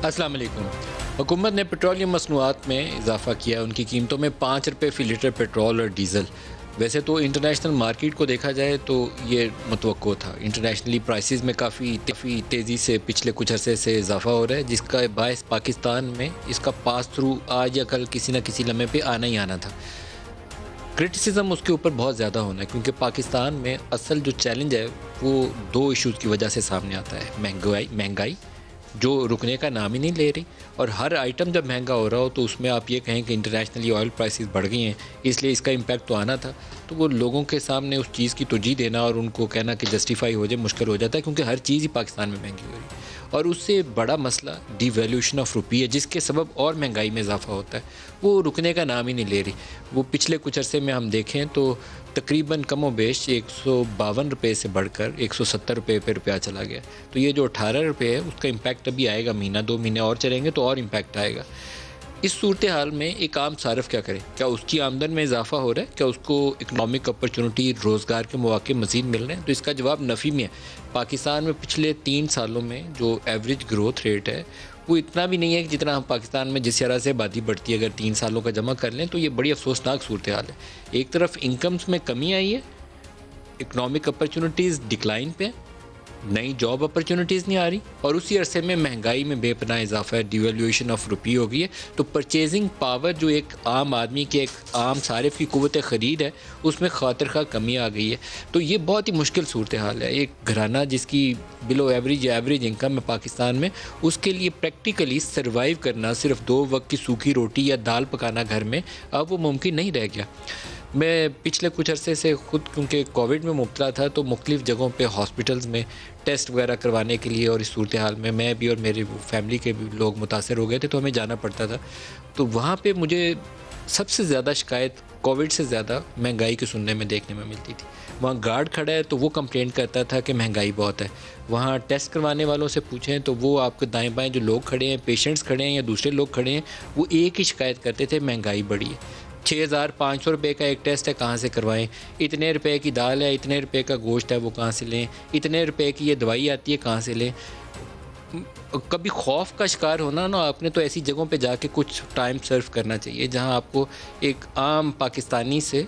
अस्सलाम वालेकुम। हुकूमत ने पेट्रोलियम मसनूआत में इजाफ़ा किया, उनकी कीमतों में 5 रुपये फ़ी लीटर पेट्रोल और डीज़ल। वैसे तो इंटरनेशनल मार्केट को देखा जाए तो ये मुतवक्को था। इंटरनेशनली प्राइसेस में काफ़ी तेज़ी से पिछले कुछ अरसे से इजाफ़ा हो रहा है, जिसका बायस पाकिस्तान में इसका पास थ्रू आज या कल किसी न किसी लम्हे पे आना ही आना था। क्रिटिसिज्म उसके ऊपर बहुत ज़्यादा होना है, क्योंकि पाकिस्तान में असल जो चैलेंज है वो 2 इश्यूज़ की वजह से सामने आता है। महंगाई जो रुकने का नाम ही नहीं ले रही, और हर आइटम जब महंगा हो रहा हो तो उसमें आप ये कहें कि इंटरनेशनली ऑयल प्राइसेस बढ़ गई हैं, इसलिए इसका इम्पैक्ट तो आना था। तो वो लोगों के सामने उस चीज़ की तरजीह देना और उनको कहना कि जस्टिफाई हो जाए मुश्किल हो जाता है, क्योंकि हर चीज़ ही पाकिस्तान में महंगी हो रही है। और उससे बड़ा मसला डिवैल्यूएशन ऑफ रुपये है, जिसके सबब और महंगाई में इजाफा होता है। वो रुकने का नाम ही नहीं ले रही। वो पिछले कुछ अरसे में हम देखें तो तकरीबन कमो बेश 152 रुपये से बढ़कर 170 रुपये पे रुपया चला गया। तो ये जो 18 रुपये है उसका इम्पैक्ट अभी आएगा, महीना 2 महीने और चलेंगे तो और इम्पैक्ट आएगा। इस सूरत हाल में एक आम सारफ क्या करे? क्या उसकी आमदन में इजाफा हो रहा है? क्या उसको इकनॉमिक अपॉर्चुनिटी, रोज़गार के मौके मज़ीद मिल रहे हैं? तो इसका जवाब नफ़ी में है। पाकिस्तान में पिछले 3 सालों में जो एवरेज ग्रोथ रेट है वो इतना भी नहीं है कि जितना हम पाकिस्तान में जिस तरह से आबादी बढ़ती है, अगर 3 सालों का जमा कर लें तो ये बड़ी अफसोसनाक सूरत हाल है। एक तरफ इनकम्स में कमी आई है, इकनॉमिक अपॉर्चुनिटीज़ डिक्लाइन पे, नई जॉब अपॉर्चुनिटीज़ नहीं आ रही, और उसी अरसे में महंगाई में बेपनाह इजाफा है, डिवैल्यूएशन ऑफ रुपये हो गई है। तो परचेजिंग पावर जो एक आम आदमी के, एक आम सारिफ की कुव्वत ख़रीद है, उसमें खातिर खा कमी आ गई है। तो ये बहुत ही मुश्किल सूरत हाल है। एक घराना जिसकी बिलो एवरेज या एवरेज इनकम है पाकिस्तान में, उसके लिए प्रैक्टिकली सर्वाइव करना, सिर्फ 2 वक्त की सूखी रोटी या दाल पकाना घर में, अब वो मुमकिन नहीं रह गया। मैं पिछले कुछ अरसे से ख़ुद, क्योंकि कोविड में मुब्तला था, तो मुख्तलिफ़ जगहों पे हॉस्पिटल्स में टेस्ट वगैरह करवाने के लिए, और इस सूरत हाल में मैं भी और मेरी फैमिली के भी लोग मुतासर हो गए थे, तो हमें जाना पड़ता था। तो वहाँ पे मुझे सबसे ज़्यादा शिकायत कोविड से ज़्यादा महंगाई की सुनने में, देखने में मिलती थी। वहाँ गार्ड खड़ा है तो वो कंप्लेंट करता था कि महंगाई बहुत है। वहाँ टेस्ट करवाने वालों से पूछें तो वो आपके दाएँ बाएँ जो लोग खड़े हैं, पेशेंट्स खड़े हैं या दूसरे लोग खड़े हैं, वो एक ही शिकायत करते थे, महंगाई बढ़ी है। 6500 रुपये का एक टेस्ट है, कहाँ से करवाएं? इतने रुपए की दाल है, इतने रुपए का गोश्त है, वो कहाँ से लें? इतने रुपए की ये दवाई आती है, कहाँ से लें? कभी खौफ का शिकार होना ना, आपने तो ऐसी जगहों पे जाके कुछ टाइम सर्व करना चाहिए जहाँ आपको एक आम पाकिस्तानी से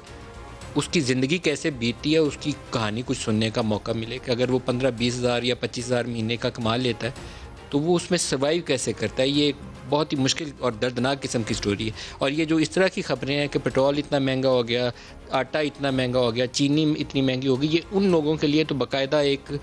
उसकी ज़िंदगी कैसे बीती है उसकी कहानी कुछ सुनने का मौका मिले, कि अगर वो 15-20 हज़ार या 25 हज़ार महीने का कमा लेता है तो वो उसमें सर्वाइव कैसे करता है। ये बहुत ही मुश्किल और दर्दनाक किस्म की स्टोरी है। और ये जो इस तरह की ख़बरें हैं कि पेट्रोल इतना महंगा हो गया, आटा इतना महंगा हो गया, चीनी इतनी महंगी हो गई, ये उन लोगों के लिए तो बाकायदा एक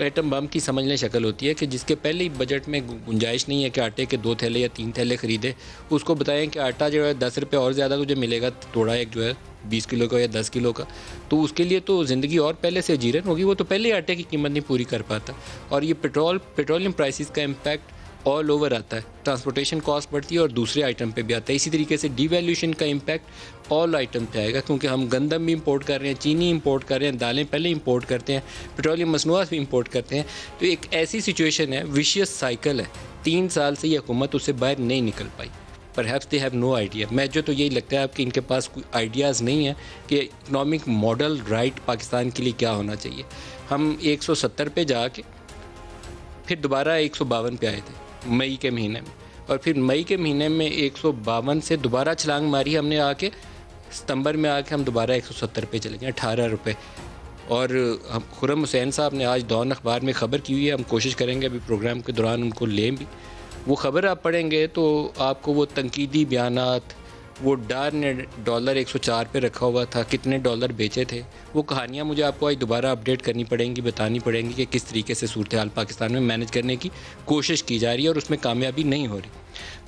एटम बम की समझ लें शक्ल होती है, कि जिसके पहले ही बजट में गुंजाइश नहीं है कि आटे के 2 थैले या 3 थैले ख़रीदे। उसको बताएं कि आटा जो है 10 रुपये और ज़्यादा तुझे मिलेगा, थोड़ा एक जो है 20 किलो का या 10 किलो का, तो उसके लिए तो ज़िंदगी और पहले से जीरन होगी। वो तो पहले ही आटे की कीमत नहीं पूरी कर पाता। और ये पेट्रोलियम प्राइसेस का इम्पैक्ट ऑल ओवर आता है। ट्रांसपोर्टेशन कॉस्ट बढ़ती है और दूसरे आइटम पे भी आता है। इसी तरीके से डिवैल्यूएशन का इम्पैक्ट ऑल आइटम पे आएगा, क्योंकि हम गंदम भी इंपोर्ट कर रहे हैं, चीनी इंपोर्ट कर रहे हैं, दालें पहले इंपोर्ट करते हैं, पेट्रोलियम मसनूआत भी इंपोर्ट करते हैं। तो एक ऐसी सिचुएशन है, विशियस साइकिल है। 3 साल से ये हुकूमत उससे बाहर नहीं निकल पाई। Perhaps they have no idea. मुझे तो यही लगता है आपकी इनके पास कोई आइडियाज़ नहीं है कि इकनॉमिक मॉडल राइट पाकिस्तान के लिए क्या होना चाहिए। हम 170 पे जाके फिर दोबारा 152 पे आए थे मई के महीने में, और फिर मई के महीने में 152 से दोबारा छलांग मारी हमने आके, सितंबर में आके हम दोबारा 170 पे चले गए, 18 रुपये। और हम खुर्रम हुसैन साहब ने आज डॉन अखबार में ख़बर की हुई है, हम कोशिश करेंगे अभी प्रोग्राम के दौरान उनको लें भी। वो ख़बर आप पढ़ेंगे तो आपको वो तनकीदी बयानात, वो डार ने डॉलर 104 पे रखा हुआ था, कितने डॉलर बेचे थे, वो कहानियाँ मुझे आपको आज दोबारा अपडेट करनी पड़ेंगी, बतानी पड़ेंगी कि किस तरीके से सूरत हाल पाकिस्तान में मैनेज करने की कोशिश की जा रही है और उसमें कामयाबी नहीं हो रही।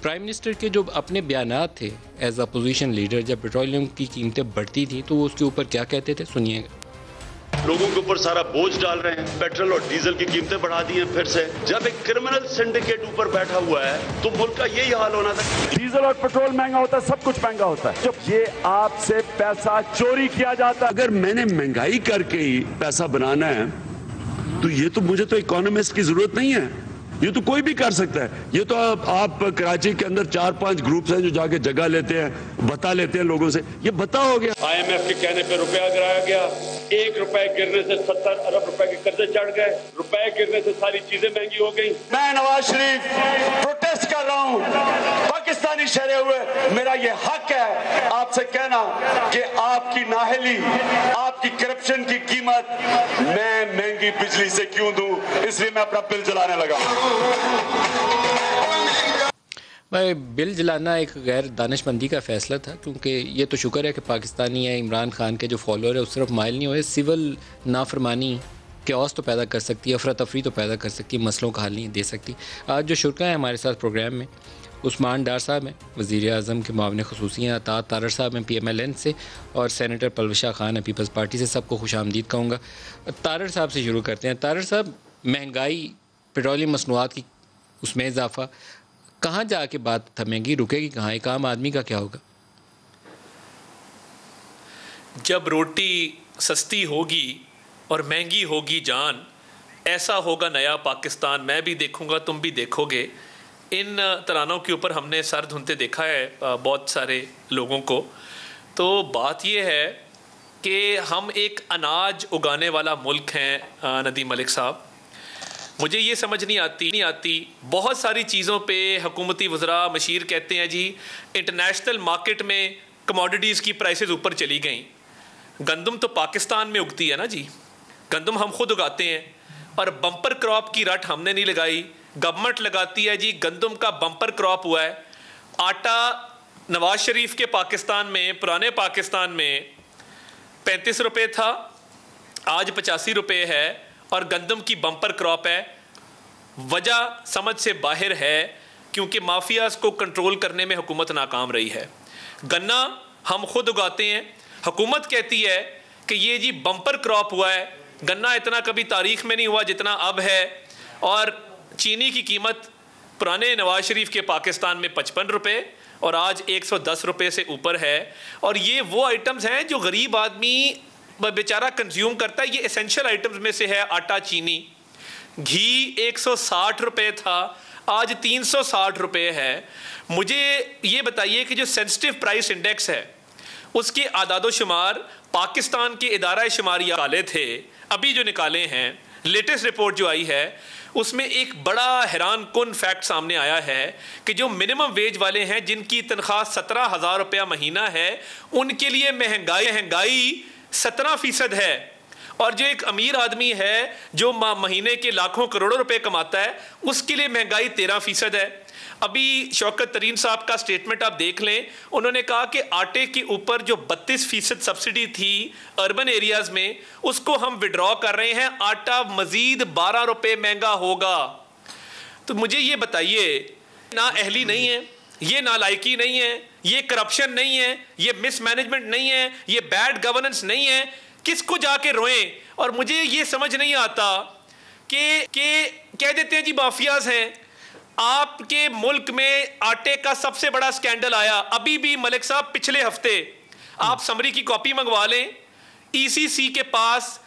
प्राइम मिनिस्टर के जो अपने बयानात थे एज अपोजिशन लीडर, जब पेट्रोलियम की कीमतें बढ़ती थी तो वो उसके ऊपर क्या कहते थे, सुनिएगा। लोगों के ऊपर सारा बोझ डाल रहे हैं, पेट्रोल और डीजल की कीमतें बढ़ा दी हैं फिर से। जब एक क्रिमिनल सिंडिकेट ऊपर बैठा हुआ है तो मुल्क का यही हाल होना था। डीजल और पेट्रोल महंगा होता है, सब कुछ महंगा होता है जब ये आपसे पैसा चोरी किया जाता है। अगर मैंने महंगाई करके ही पैसा बनाना है तो ये तो मुझे तो इकोनॉमिस्ट की जरूरत नहीं है, ये तो कोई भी कर सकता है। ये तो आप कराची के अंदर 4-5 ग्रुप्स हैं जो जाके जगह लेते हैं, बता लेते हैं लोगों से, ये बता हो गया। IMF के कहने पे रुपया गिराया गया, 1 रुपए गिरने से 70 अरब रुपए के कर्जे चढ़ गए, रुपए गिरने से सारी चीजें महंगी हो गई। मैं नवाज शरीफ प्रोटेस्ट कर नहीं शहरे हुए, मेरा ये हक है आपसे कहना कि आपकी नाहली, आपकी करप्शन की कीमत मैं महंगी बिजली से क्यों दूं, इसलिए मैं अपना बिल जलाने लगा। भाई बिल जलाना एक गैर दानिशमंदी का फ़ैसला था, क्योंकि ये तो शुक्र है कि पाकिस्तानी या इमरान खान के जो फॉलोअर है उस तरफ माइल नहीं हुए। सिविल नाफरमानी क्योस तो पैदा कर सकती है, अफरा तफरी तो पैदा कर सकती है, मसलों का हल नहीं दे सकती। आज जो शुरका हैं हमारे साथ प्रोग्राम में, उस्मान डार साहब हैं वज़ीर आज़म के मुआविन ख़ुसूसी हैं, अतात तारर साहब हैं PMLN से, और सेनेटर पलवशा खान है पीपल्स पार्टी से। सबको खुश आमदीद कहूँगा। तारर साहब से शुरू करते हैं। तारर साहब, महंगाई, पेट्रोलियम मसनूआत की उसमें इजाफा, कहाँ जाके बात थमेगी, रुकेगी कहाँ? एक आम आदमी का क्या होगा? जब रोटी सस्ती होगी और महंगी होगी जान, ऐसा होगा नया पाकिस्तान, मैं भी देखूंगा तुम भी देखोगे। इन तरानों के ऊपर हमने सर धुनते देखा है बहुत सारे लोगों को। तो बात ये है कि हम एक अनाज उगाने वाला मुल्क हैं नदीम मलिक साहब। मुझे ये समझ नहीं आती बहुत सारी चीज़ों पे हुकूमती वज़रा मशीर कहते हैं जी इंटरनेशनल मार्केट में कमोडिटीज़ की प्राइसेस ऊपर चली गई। गंदम तो पाकिस्तान में उगती है ना जी, गंदम हम खुद उगाते हैं, और बम्पर क्रॉप की रट हमने नहीं लगाई, गवर्नमेंट लगाती है जी। गंदम का बम्पर क्रॉप हुआ है। आटा नवाज शरीफ के पाकिस्तान में, पुराने पाकिस्तान में 35 रुपये था, आज 85 रुपये है, और गंदम की बम्पर क्रॉप है। वजह समझ से बाहर है, क्योंकि माफियाज को कंट्रोल करने में हुकूमत नाकाम रही है। गन्ना हम खुद उगाते हैं, हुकूमत कहती है कि ये जी बम्पर क्रॉप हुआ है, गन्ना इतना कभी तारीख में नहीं हुआ जितना अब है। और चीनी की कीमत पुराने नवाज शरीफ के पाकिस्तान में 55 रुपये और आज 110 रुपये से ऊपर है। और ये वो आइटम्स हैं जो गरीब आदमी बेचारा कंज्यूम करता है। ये एसेंशियल आइटम्स में से है। आटा, चीनी, घी 160 रुपये था, आज 360 रुपये है। मुझे ये बताइए कि जो सेंसिटिव प्राइस इंडेक्स है उसके आदादो शुमार पाकिस्तान के इदारा शुमारिया निकाले थे, अभी जो निकाले हैं, लेटेस्ट रिपोर्ट जो आई है उसमें एक बड़ा हैरान कुन फैक्ट सामने आया है कि जो मिनिमम वेज वाले हैं, जिनकी तनख्वाह 17,000 रुपया महीना है, उनके लिए महंगाई 17% है। और जो एक अमीर आदमी है जो महीने के लाखों करोड़ों रुपए कमाता है, उसके लिए महंगाई 13% है। अभी शौकत तरीन साहब का स्टेटमेंट आप देख लें, उन्होंने कहा कि आटे के ऊपर जो 32% सब्सिडी थी अर्बन एरियाज में, उसको हम विड्रॉ कर रहे हैं। आटा मजीद 12 रुपये महंगा होगा। तो मुझे ये बताइए, ना अहली नहीं है, ये नालायकी नहीं है, ये करप्शन नहीं है, ये मिसमैनेजमेंट नहीं है, ये बैड गवर्नेंस नहीं है, किसको जाके रोएं? और मुझे ये समझ नहीं आता कि कह देते हैं जी माफियाज हैं। आपके मुल्क में आटे का सबसे बड़ा स्कैंडल आया अभी भी मलिक साहब, पिछले हफ्ते। आप समरी की कॉपी मंगवा लें। ECC के पास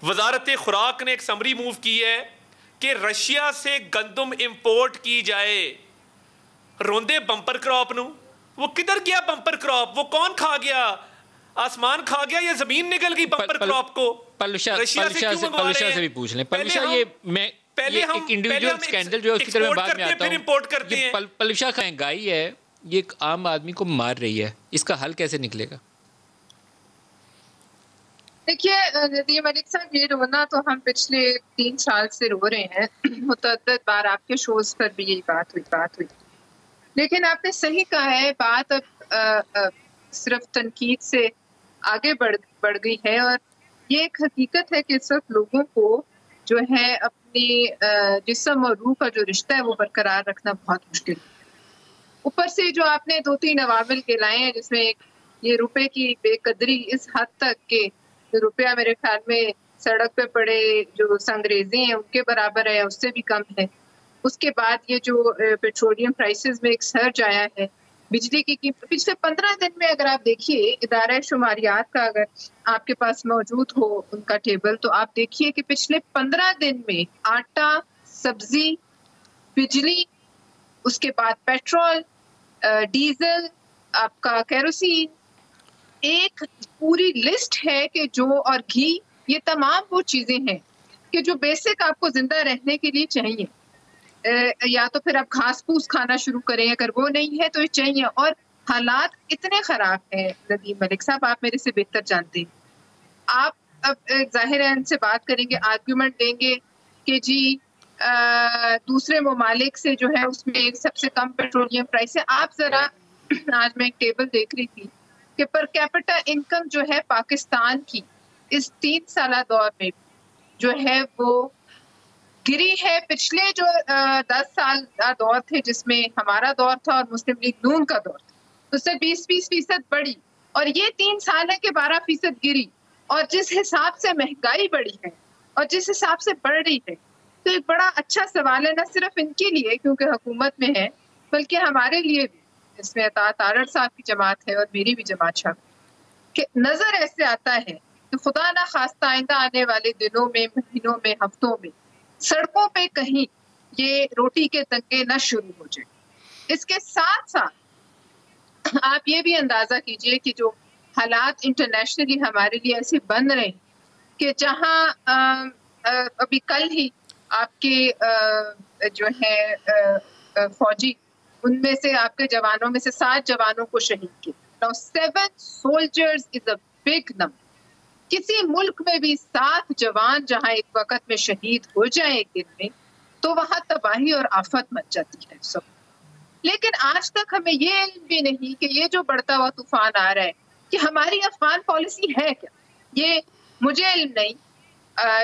वजारत खुराक ने एक समरी मूव की है कि रशिया से गंदम इंपोर्ट की जाए। रोंदे बंपर क्रॉप नू, वो किधर गया बंपर क्रॉप? वो कौन खा गया? आसमान खा गया या जमीन निकल गई बंपर क्रॉप को? पलवशा से भी पूछ लें। पलवशा, ये मैं पहले हम एक इंडिविजुअल स्कैंडल जो है उसकी तरफ मैं बाद में आता हूं। इंपोर्ट करते हैं। पलवशा, महंगाई है, ये एक आम आदमी को मार रही है, इसका हल कैसे निकलेगा? देखिए नदीम मलिक साहब, ये रोना तो हम पिछले 3 साल से रो रहे हैं। मुतअद्दिद बार आपके शोज पर भी यही बात हुई। लेकिन आपने सही कहा है, बात अब सिर्फ तनकीद से आगे बढ़ गई है। और ये एक हकीकत है कि इस वक्त लोगों को जो है अपनी जिस्म और रूह का जो रिश्ता है वो बरकरार रखना बहुत मुश्किल है। ऊपर से जो आपने 2-3 अवामिल के लाए हैं, जिसमें ये रुपए की बेकदरी इस हद तक के रुपया मेरे ख्याल में सड़क पे पड़े जो संगरेजे हैं उनके बराबर है, उससे भी कम है। उसके बाद ये जो पेट्रोलियम प्राइसेस में एक सर्ज आया है, बिजली की पिछले 15 दिन में अगर आप देखिए, इदारा शुमारियात का अगर आपके पास मौजूद हो उनका टेबल, तो आप देखिए कि पिछले 15 दिन में आटा, सब्जी, बिजली, उसके बाद पेट्रोल, डीजल, आपका केरोसिन, एक पूरी लिस्ट है कि जो, और घी, ये तमाम वो चीजें हैं कि जो बेसिक आपको जिंदा रहने के लिए चाहिए। या तो फिर आप घास फूस खाना शुरू करें, अगर वो नहीं है तो ये चाहिए। और हालात इतने खराब हैं नदीम मलिक साहब, आप मेरे से बेहतर जानते हैं। आप अब जाहिर है इनसे बात करेंगे, आर्ग्यूमेंट देंगे कि जी दूसरे ममालिक से जो है उसमें एक सबसे कम पेट्रोलियम प्राइस है। आप जरा, आज मैं एक टेबल देख रही थी कि पर कैपिटा इनकम जो है पाकिस्तान की इस 3 साल दौर में जो है वो गिरी है। पिछले जो 10 साल का दौर थे जिसमें हमारा दौर था और मुस्लिम लीग नून का दौर था, उससे 20% बढ़ी, और ये 3 साल है कि 12% गिरी। और जिस हिसाब से महंगाई बढ़ी है और जिस हिसाब से बढ़ रही है, तो एक बड़ा अच्छा सवाल है, न सिर्फ इनके लिए क्योंकि हुकूमत में है, बल्कि हमारे लिए भी। इसमें अतात आरड़ साहब की जमात है और मेरी भी जमात शामिल, कि नजर ऐसे आता है कि खुदा ना खास्ता आइंदा आने वाले दिनों में, महीनों में, हफ्तों में सड़कों पे कहीं ये रोटी के दंगे न शुरू हो जाए। इसके साथ साथ आप ये भी अंदाजा कीजिए कि जो हालात इंटरनेशनली हमारे लिए ऐसे बन रहे हैं कि जहां अभी कल ही आपके जो है फौजी, उनमें से आपके जवानों में से 7 जवानों को शहीद किया। Now 7 soldiers is a big number. किसी मुल्क में भी 7 जवान जहां एक वक्त में शहीद हो जाए एक दिन में, तो वहां तबाही और आफत मच जाती है सब। लेकिन आज तक हमें ये इल्म भी नहीं कि ये जो बढ़ता हुआ तूफान आ रहा है कि हमारी अफगान पॉलिसी है क्या, ये मुझे इल्म नहीं।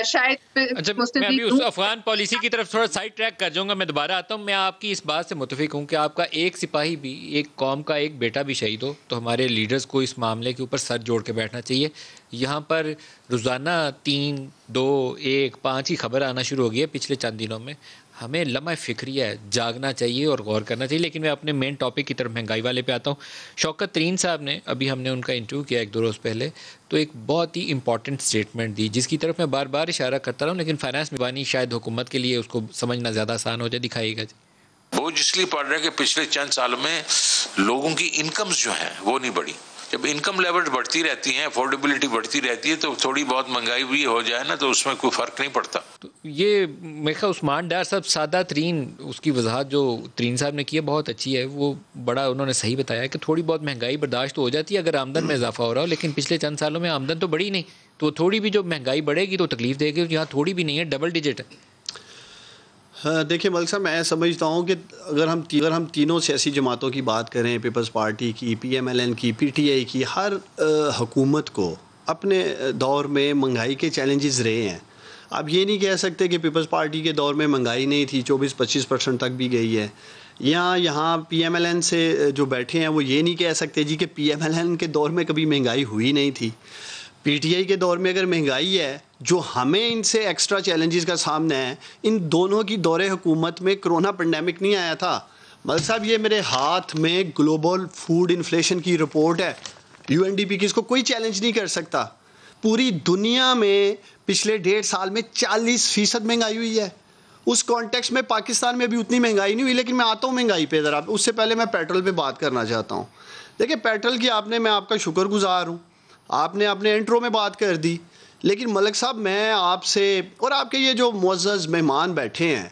शायद अच्छा, मैं अभी उस अफगान पॉलिसी की तरफ थोड़ा साइड ट्रैक कर जाऊंगा, मैं दोबारा आता हूं। मैं आपकी इस बात से मुतफिक हूं कि आपका एक सिपाही भी, एक कौम का एक बेटा भी शहीद हो तो हमारे लीडर्स को इस मामले के ऊपर सर जोड़ के बैठना चाहिए। यहाँ पर रोज़ाना 3, 2, 1, 5 की खबर आना शुरू हो गई है पिछले चंद दिनों में। हमें लम्हा फ़िक्रिया है, जागना चाहिए और गौर करना चाहिए। लेकिन मैं अपने मेन टॉपिक की तरफ, महंगाई वाले पे आता हूँ। शौकत तरीन साहब ने, अभी हमने उनका इंटरव्यू किया 1-2 रोज़ पहले, तो एक बहुत ही इंपॉर्टेंट स्टेटमेंट दी जिसकी तरफ मैं बार बार इशारा करता रहा हूँ, लेकिन फाइनेंस मिबानी शायद हुकूमत के लिए उसको समझना ज़्यादा आसान हो जाए। दिखाइएगा जी। बोझ इसलिए पड़ रहा है कि पिछले चंद सालों में लोगों की इनकम्स जो हैं वो नहीं बढ़ी। जब इनकम लेवल बढ़ती रहती हैं, अफोर्डेबिलिटी बढ़ती रहती है, तो थोड़ी बहुत महंगाई भी हो जाए ना तो उसमें कोई फ़र्क नहीं पड़ता। तो ये मेरे ख्याल उस्मान डार साहब सादा तरीन उसकी वजाहत जो तरीन साहब ने की है बहुत अच्छी है। वो बड़ा उन्होंने सही बताया कि थोड़ी बहुत महंगाई बर्दाश्त तो हो जाती है अगर आमदन में इजाफा हो रहा हो, लेकिन पिछले चंद सालों में आमदन तो बढ़ी नहीं, तो थोड़ी भी जो महंगाई बढ़ेगी तो तकलीफ देगी। यहाँ थोड़ी भी नहीं है, डबल डिजिट है। हाँ, देखिए मलिक साहब, मैं समझता हूँ कि अगर हम तीनों सियासी जमातों की बात करें, पीपल्स पार्टी की, PMLN की, PTI की, हर हुकूमत को अपने दौर में महंगाई के चैलेंजेस रहे हैं। आप ये नहीं कह सकते कि पीपल्स पार्टी के दौर में महंगाई नहीं थी, 24-25% तक भी गई है। यहाँ PMLN से जो बैठे हैं वो ये नहीं कह सकते जी कि PMLN के दौर में कभी महंगाई हुई नहीं थी। PTI के दौर में अगर महंगाई है, जो हमें इनसे एक्स्ट्रा चैलेंजेस का सामना है, इन दोनों की दौरे हुकूमत में कोरोना पेंडेमिक नहीं आया था। मलिक साहब, ये मेरे हाथ में ग्लोबल फूड इन्फ्लेशन की रिपोर्ट है UNDP की, इसको कोई चैलेंज नहीं कर सकता। पूरी दुनिया में पिछले 1.5 साल में 40% महंगाई हुई है। उस कॉन्टेक्स्ट में पाकिस्तान में भी उतनी महंगाई नहीं हुई। लेकिन मैं आता हूँ महंगाई पे ज़रा, उससे पहले मैं पेट्रोल पे बात करना चाहता हूँ। देखिए, पेट्रोल की मैं आपका शुक्रगुजार हूँ, आपने अपने इंट्रो में बात कर दी। लेकिन मलिक साहब, मैं आपसे और आपके ये जो मुअज़्ज़ज़ मेहमान बैठे हैं,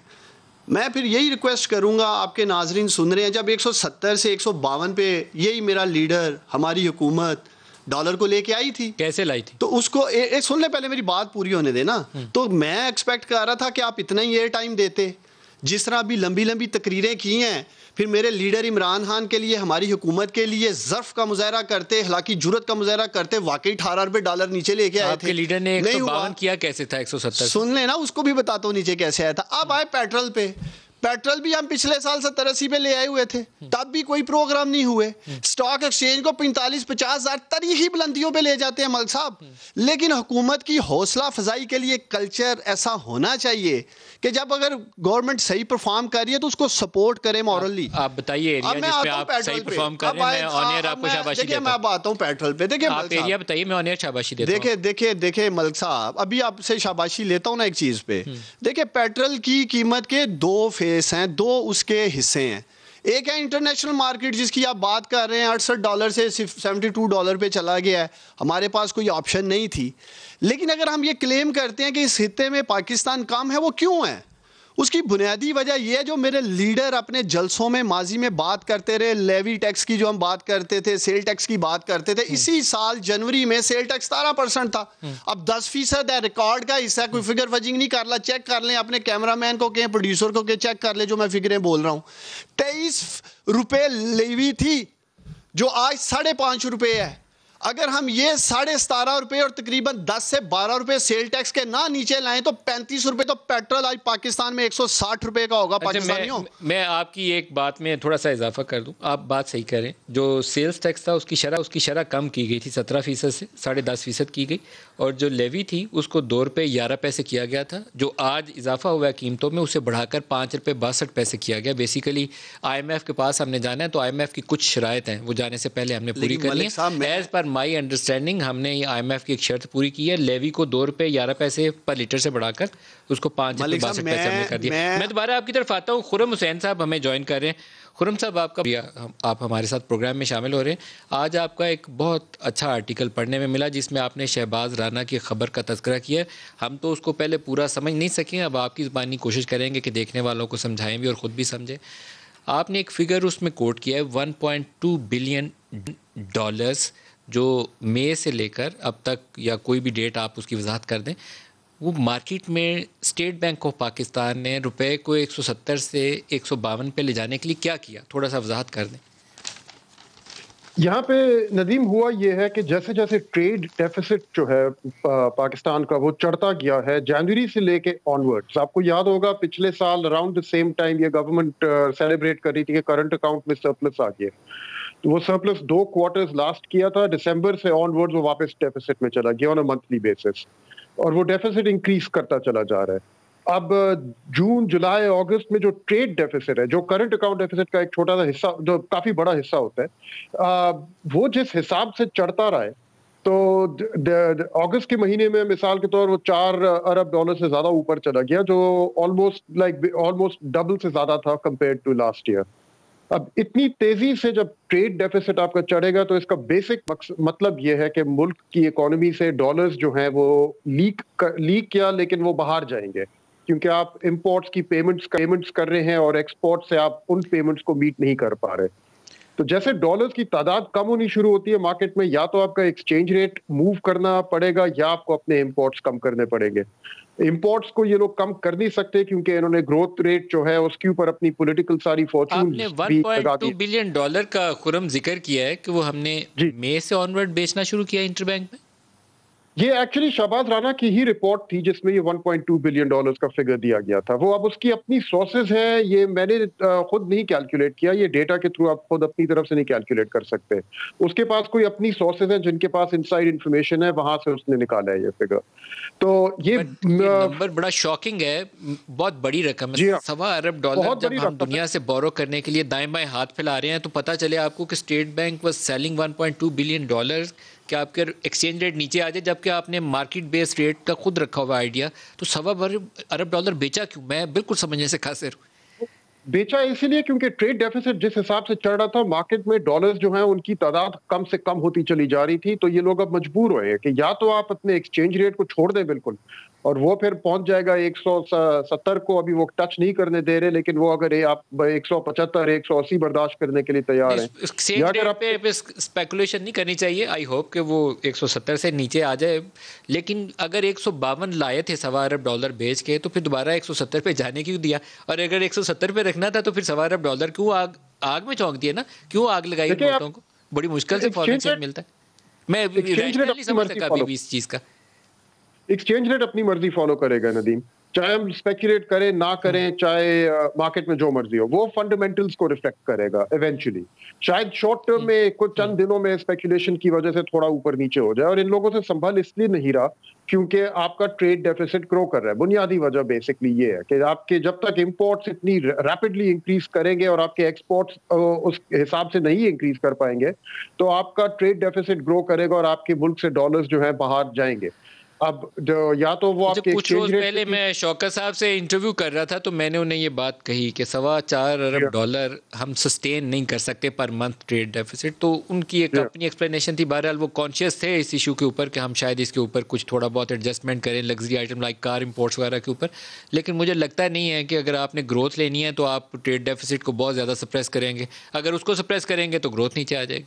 मैं फिर यही रिक्वेस्ट करूंगा, आपके नाजरीन सुन रहे हैं, जब 170 से 152 पे यही मेरा लीडर, हमारी हुकूमत डॉलर को लेके आई थी, कैसे लाई थी, तो उसको एक सुन ले, पहले मेरी बात पूरी होने देना। तो मैं एक्सपेक्ट कर रहा था कि आप इतना ही एयर टाइम देते, जिस तरह अभी लंबी लंबी तकरीरें की हैं, फिर मेरे लीडर इमरान खान के लिए, हमारी हुकूमत के लिए ज़र्फ का मुजाहरा करते, हालांकि जुरत का मुजाहरा करते, वाकई 18 रुपये डॉलर नीचे लेके आए थे। आपके लीडर ने 152 किया, कैसे था 170? सुन लेना, उसको भी बताता हूँ नीचे कैसे आया था। अब आए पेट्रोल पे, पेट्रोल भी हम पिछले साल 70-80 पे ले आए हुए थे, तब भी कोई प्रोग्राम नहीं हुए। स्टॉक एक्सचेंज को 45-50 हज़ार तारीखी बुलंदियों पे ले जाते हैं मलिक साहब। लेकिन हुकूमत की हौसला अफजाई के लिए कल्चर ऐसा होना चाहिए कि जब अगर गवर्नमेंट सही परफॉर्म कर रही है तो उसको सपोर्ट करे मॉरली। आप बताइए एरिया जिसपे आप सही परफॉर्म कर रहे हैं, मैं ऑन एयर आपको शाबाशी देता हूं। मैं आता हूं पेट्रोल पे। देखिए आप एरिया बताइए, मैं ऑन एयर शाबाशी देता हूं। देखिए मलिक साहब, अभी आपसे शाबाशी लेता हूं ना एक चीज पे। देखिए, पेट्रोल की कीमत के 2 फेस हैं, 2 उसके हिस्से हैं। एक है इंटरनेशनल मार्केट जिसकी आप बात कर रहे हैं, $68 से सिर्फ $72 पे चला गया है, हमारे पास कोई ऑप्शन नहीं थी। लेकिन अगर हम ये क्लेम करते हैं कि इस हिस्से में पाकिस्तान कम है, वो क्यों है? उसकी बुनियादी वजह यह है, जो मेरे लीडर अपने जलसों में माजी में बात करते रहे, लेवी टैक्स की जो हम बात करते थे, सेल टैक्स की बात करते थे, इसी साल जनवरी में सेल टैक्स 17% था। अब 10% है, रिकॉर्ड का हिस्सा। कोई फिगर फजिंग नहीं कर ला, चेक कर लें, अपने कैमरामैन को कहें, प्रोड्यूसर को कहें, चेक कर ले जो मैं फिगरें बोल रहा हूं। 23 रुपए लेवी थी जो आज 5.5 रुपए है। अगर हम ये 17.5 रुपए और तकरीबन 10 से 12 रुपए सेल टैक्स के ना नीचे लाएं तो 35 रुपए तो पेट्रोल आज पाकिस्तान में 160 रुपए का होगा। पाकिस्तानियों, मैं आपकी एक बात में थोड़ा सा इजाफा कर दूं। आप बात सही करें, जो सेल्स टैक्स था उसकी शरह कम की गई थी, 17% से 10.5% की गई, और जो लेवी थी उसको 2 रुपये 11 पैसे किया गया था। जो आज इजाफा हुआ है कीमतों में, उसे बढ़ाकर 5 रुपये 62 पैसे किया गया। बेसिकली IMF के पास हमने जाना है, तो IMF की कुछ शराइत हैं, वो जाने से पहले हमने पूरी करनी है। एज पर माई अंडरस्टैंडिंग हमने ये IMF की एक शर्त पूरी की है, लेवी को 2 रुपये 11 पैसे पर लीटर से बढ़ाकर उसको 5 रुपये 62 पैसे हमने कर दिया। मैं दोबारा आपकी तरफ आता हूँ। खुर्रम हुसैन साहब हमें ज्वाइन कर रहे हैं। खुर्रम साहब, आप हमारे साथ प्रोग्राम में शामिल हो रहे हैं। आज आपका एक बहुत अच्छा आर्टिकल पढ़ने में मिला जिसमें आपने शहबाज राना की खबर का तज़किरा किया है। हम तो उसको पहले पूरा समझ नहीं सके, अब आपकी ज़बानी कोशिश करेंगे कि देखने वालों को समझाएं भी और ख़ुद भी समझें। आपने एक फ़िगर उसमें कोट किया है, $1.2 बिलियन, जो मई से लेकर अब तक, या कोई भी डेट आप उसकी वजाहत कर दें, वो मार्केट में स्टेट बैंक ऑफ पाकिस्तान ने रुपए को 170 से 152 पे ले जाने के लिए क्या किया, थोड़ा सा वजाहत कर दें। यहाँ पे नदीम हुआ ये है कि जैसे जैसे ट्रेड डेफिसिट जो है पाकिस्तान का वो चढ़ता गया है जनवरी से लेके ऑनवर्ड्स। आपको याद होगा पिछले साल अराउंड द सेम टाइम ये गवर्नमेंट सेलिब्रेट कर रही थी कि करंट अकाउंट में सरप्लस आ गया। तो वो सरप्लस 2 क्वार्टर्स लास्ट किया था, दिसंबर से ऑनवर्ड्स वो वापस डेफिसिट में चला गया ऑन अ मंथली बेसिस, और वो डेफिसिट इंक्रीज करता चला जा रहा है। अब जून, जुलाई, अगस्त में जो ट्रेड डेफिसिट है, जो करंट अकाउंट डेफिसिट का एक छोटा सा हिस्सा, जो काफी बड़ा हिस्सा होता है, वो जिस हिसाब से चढ़ता रहा है, तो अगस्त के महीने में मिसाल के तौर वो $4 अरब से ज्यादा ऊपर चला गया, जो ऑलमोस्ट डबल से ज्यादा था कंपेयर टू लास्ट ईयर। अब इतनी तेजी से जब ट्रेड डेफिसिट आपका चढ़ेगा तो इसका बेसिक मतलब ये है कि मुल्क की इकोनॉमी से डॉलर्स जो हैं वो लीक किया, लेकिन वो बाहर जाएंगे क्योंकि आप इंपोर्ट्स की पेमेंट्स कर रहे हैं और एक्सपोर्ट से आप उन पेमेंट्स को मीट नहीं कर पा रहे। तो जैसे डॉलर्स की तादाद कम होनी शुरू होती है मार्केट में, या तो आपका एक्सचेंज रेट मूव करना पड़ेगा या आपको अपने इंपोर्ट्स कम करने पड़ेंगे। इंपोर्ट्स को ये लोग कम कर नहीं सकते क्योंकि इन्होंने ग्रोथ रेट जो है उसके ऊपर अपनी पॉलिटिकल सारी फॉर्चून आपने $1.2 बिलियन का खुर्रम जिक्र किया है कि वो हमने मई से ऑनवर्ड बेचना शुरू किया इंटरबैंक में। ये एक्चुअली शहबाज राना की ही रिपोर्ट थी जिसमें ये $1.2 बिलियन का फिगर दिया गया था। वो अब उसकी अपनी सोर्सेज हैं, ये मैंने खुद नहीं कैलकुलेट किया, ये डेटा के थ्रू आप खुद अपनी तरफ से नहीं कैलकुलेट कर सकते। उसके पास कोई अपनी सोर्सेज हैं जिनके पास इनसाइड इंफॉर्मेशन है, वहां से उसने निकाला है ये फिगर। तो ये नंबर बड़ा शॉकिंग है, बहुत बड़ी रकम है, $1.25 अरब। जब हम दुनिया से बोरो करने के लिए दाएं बाएं हाथ फैला रहे हैं तो पता चले आपको कि state bank was selling $1.2 billion, कि आपके एक्सचेंज रेट नीचे आ जाए, जबकि आपने मार्केट बेस्ड रेट का खुद रखा हुआ आइडिया। तो $1.25 अरब बेचा क्यों? मैं बिल्कुल समझने से कासिर हूं। बेचा इसीलिए क्योंकि ट्रेड डेफिसिट जिस हिसाब से चढ़ रहा था, मार्केट में डॉलर्स जो हैं उनकी तादाद कम से कम होती चली जा रही थी। तो ये लोग अब मजबूर हुए कि या तो आप अपने एक्सचेंज रेट को छोड़ दें बिल्कुल, और वो फिर पहुंच जाएगा 170 को, अभी वो टच नहीं करने दे रहे, लेकिन वो अगर आप 175 180 बर्दाश्त करने के लिए तैयार हैं, या अगर आप पे स्पेकुलेशन नहीं करनी चाहिए। आई होप कि वो 170 से नीचे आ जाए, लेकिन अगर 152 लाए थे $1.25 अरब बेच के, तो फिर दोबारा 170 पे जाने क्यों दिया? और अगर 170 पे रखना था तो फिर $1.25 अरब क्यों आग में झोंक दिया ना? क्यों आग लगाई नोटों को? बड़ी मुश्किल से फॉरेन से मिलता है। मैं नहीं समझ सका अभी भी इस चीज का। एक्सचेंज रेट अपनी मर्जी फॉलो करेगा नदीम, चाहे हम स्पेकुलेट करें ना करें, चाहे मार्केट में जो मर्जी हो, वो फंडामेंटल्स को रिफ्लेक्ट करेगा इवेंचुअली। शायद शॉर्ट टर्म में कुछ चंद दिनों में स्पेकुलेशन की वजह से थोड़ा ऊपर नीचे हो जाए, और इन लोगों से संभल इसलिए नहीं रहा क्योंकि आपका ट्रेड डेफिसिट ग्रो कर रहा है। बुनियादी वजह बेसिकली ये है कि आपके जब तक इंपोर्ट्स इतनी रैपिडली इंक्रीज करेंगे और आपके एक्सपोर्ट्स उस हिसाब से नहीं इंक्रीज कर पाएंगे, तो आपका ट्रेड डेफिसिट ग्रो करेगा और आपके मुल्क से डॉलर्स जो है बाहर जाएंगे। अब जो या तो वो आपके कुछ रोज पहले मैं शौकत साहब से इंटरव्यू कर रहा था तो मैंने उन्हें ये बात कही कि $4.25 अरब हम सस्टेन नहीं कर सकते पर मंथ ट्रेड डेफिसिट। तो उनकी एक अपनी एक्सप्लेनेशन थी। बहरहाल वो कॉन्शियस थे इस इशू के ऊपर कि हम शायद इसके ऊपर कुछ थोड़ा बहुत एडजस्टमेंट करें luxury item like car imports वगैरह के ऊपर। लेकिन मुझे लगता नहीं है कि अगर आपने ग्रोथ लेनी है तो आप ट्रेड डेफिसिट को बहुत ज़्यादा सप्रेस करेंगे। अगर उसको सप्रेस करेंगे तो ग्रोथ नीचे आ जाएगी।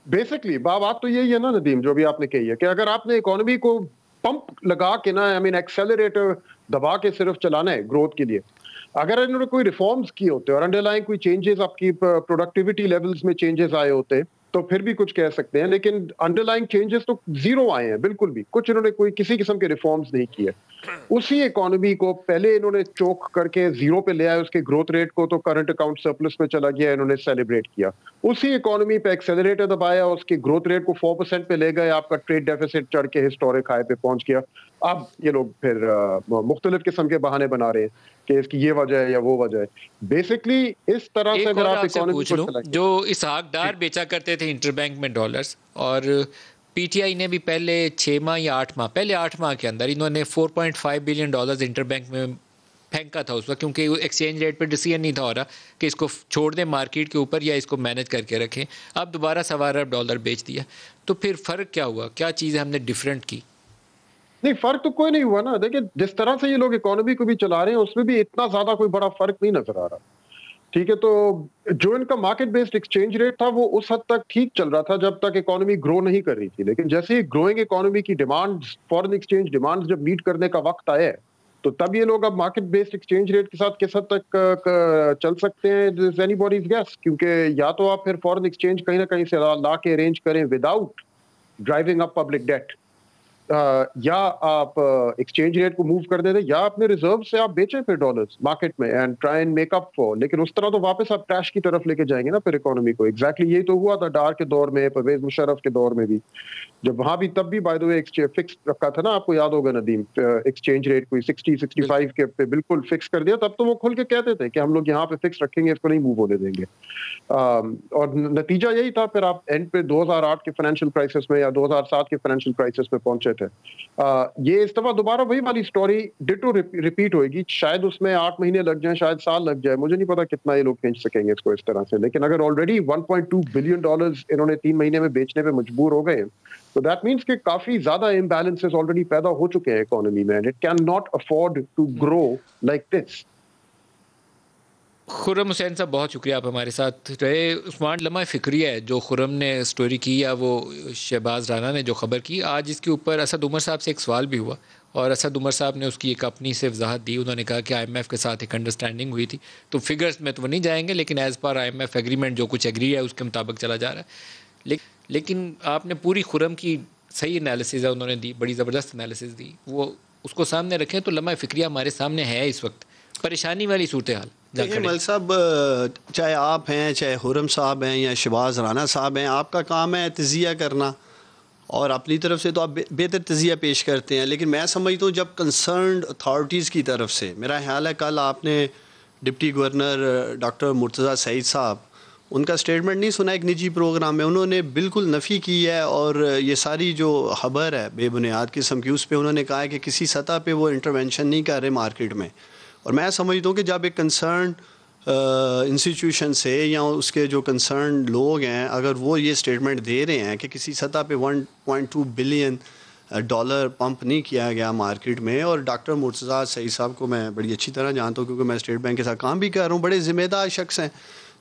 बेसिकली बात तो यही है ना नदीम, जो भी आपने कही है कि अगर आपने इकोनॉमी को पंप लगा के ना, आई मीन एक्सेलरेटर दबा के सिर्फ चलाना है ग्रोथ के लिए, अगर इन्होंने कोई रिफॉर्म्स किए होते और अंडरलाइन कोई चेंजेस, आपकी प्रोडक्टिविटी लेवल्स में चेंजेस आए होते तो फिर भी कुछ कह सकते हैं। लेकिन अंडरलाइन चेंजेस तो जीरो आए हैं, बिल्कुल भी कुछ इन्होंने कोई किसी किस्म के रिफॉर्म्स नहीं किए। उसी इकोनॉमी को पहले इन्होंने चोक करके जीरो पे ले आए, उसके ग्रोथ रेट को तो करंट अकाउंट सरप्लस में चला गया, इन्होंने सेलिब्रेट किया। उसी इकोनॉमी पे एक्सेलरेटर दबाया, उसके ग्रोथ रेट को 4% पे ले गए, आपका ट्रेड डेफिसिट चढ़ के हिस्टोरिक हाई पे पहुंच गया। अब ये लोग फिर मुख्तलिफ किस्म के बहाने बना रहे हैं कि इसकी ये वजह है या वो वजह है। बेसिकली इस तरह से अगर आप इकोनॉमी को चलाएं, जो इसहाक डार बेचा करते थे इंटरबैंक में डॉलर्स, और पीटीआई ने भी पहले 6 माह या 8 माह, पहले 8 माह के अंदर इन्होंने $4.5 बिलियन इंटरबैंक में फेंका था उस वक्त, क्योंकि एक्सचेंज रेट पर डिसीजन नहीं था हो रहा कि इसको छोड़ दें मार्केट के ऊपर या इसको मैनेज करके रखें। अब दोबारा $1.25 अरब बेच दिया। तो फिर फ़र्क क्या हुआ? क्या चीज़ें हमने डिफरेंट की? नहीं, फर्क तो कोई नहीं हुआ ना। देखिए जिस तरह से ये लोग इकोनॉमी को भी चला रहे हैं उसमें भी इतना ज्यादा कोई बड़ा फर्क नहीं नजर आ रहा। ठीक है, तो जो इनका मार्केट बेस्ड एक्सचेंज रेट था वो उस हद तक ठीक चल रहा था जब तक इकोनॉमी ग्रो नहीं कर रही थी। लेकिन जैसे ही ग्रोइंग इकोनॉमी की डिमांड, फॉरेन एक्सचेंज डिमांड जब मीट करने का वक्त आया है तो तब ये लोग अब मार्केट बेस्ड एक्सचेंज रेट के साथ किस हद तक चल सकते हैं, एनीबॉडीज गेस। क्योंकि या तो आप फिर फॉरेन एक्सचेंज कहीं ना कहीं से ला के अरेंज करें without driving up public debt, या आप एक्सचेंज रेट को मूव कर देते, या अपने रिजर्व से आप बेचें फिर डॉलर्स मार्केट में and try and make up for. लेकिन उस तरह तो वापस आप क्रैश की तरफ लेके जाएंगे ना फिर इकोनॉमी को। एग्जैक्टली यही तो हुआ था डार के दौर में, परवेज मुशर्रफ के दौर में भी, जब वहां भी तब भी बाय द वे फिक्स रखा था ना, आपको याद होगा नदीम, एक्सचेंज रेट कोई 60-65 के पे बिल्कुल फिक्स कर दिया। तब तो वो खुल के कहते थे कि हम लोग यहाँ पे फिक्स रखेंगे, इसको नहीं मूव होने देंगे। और नतीजा यही था। फिर आप एंड पे 2008 के फाइनेंशियल क्राइसिस में या 2007 के फाइनेंशियल क्राइसिस में पहुंचे थे। ये इस दफा दोबारा वही वाली स्टोरी डिटो रिपीट होगी। शायद उसमें 8 महीने लग जाएं, शायद साल लग जाए, मुझे नहीं पता कितना ये लोग खींच सकेंगे इसको इस तरह से। लेकिन अगर ऑलरेडी $1.2 बिलियन इन्होंने 3 महीने में बेचने पे मजबूर हो गए तो दैट मीन्स कि काफी ज्यादा इम्बैलेंसेस ऑलरेडी पैदा हो चुके हैं इकोनॉमी में, and it can not afford to grow like this. Khurram Hussain साहब, बहुत शुक्रिया आप हमारे साथ रहे। उस्मान लम्हा फ़िक्रिया है जो खुर्रम ने स्टोरी की या वो शहबाज राना ने जो ख़बर की, आज इसके ऊपर असद उमर साहब से एक सवाल भी हुआ और असद उमर साहब ने उसकी एक अपनी से वजाहत दी। उन्होंने कहा कि IMF के साथ एक अंडरस्टैंडिंग हुई थी, तो फिगर्स में तो वो नहीं जाएंगे लेकिन एज़ पर IMF एग्रीमेंट जो कुछ एग्री है उसके मुताबिक चला जा रहा है। लेकिन आपने पूरी खुर्रम की सही एनालिसिस है उन्होंने दी, बड़ी ज़बरदस्त एनालिसिस दी, वो उसको सामने रखें तो लम्हा फ़िक्रिया हमारे सामने है इस वक्त परेशानी वाली सूरत हाल। देखिए मलिक साहब, चाहे आप हैं, चाहे खुर्रम साहब हैं या शहबाज राना साहब हैं, आपका काम है तजिया करना और अपनी तरफ से तो आप बेहतर तजिया पेश करते हैं। लेकिन मैं समझता हूँ जब कंसर्न्ड अथॉरिटीज़ की तरफ से, मेरा ख्याल है कल आपने deputy governor doctor Murtaza Saeed साहब, उनका स्टेटमेंट नहीं सुना एक निजी प्रोग्राम में, उन्होंने बिल्कुल नफ़ी की है और ये सारी जो खबर है बेबुनियाद किस्म की, उस पर उन्होंने कहा है कि किसी सतह पे वो इंटरवेंशन नहीं कर रहे मार्केट में। और मैं समझता हूँ कि जब एक कंसर्न इंस्टीट्यूशन से या उसके जो कंसर्न लोग हैं, अगर वो ये स्टेटमेंट दे रहे हैं कि किसी सतह पे $1.2 बिलियन पंप नहीं किया गया मार्केट में, और डॉक्टर मुर्तज़ा सईद साहब को मैं बड़ी अच्छी तरह जानता हूँ क्योंकि मैं स्टेट बैंक के साथ काम भी कर रहा हूँ, बड़े ज़िम्मेदार शख्स हैं,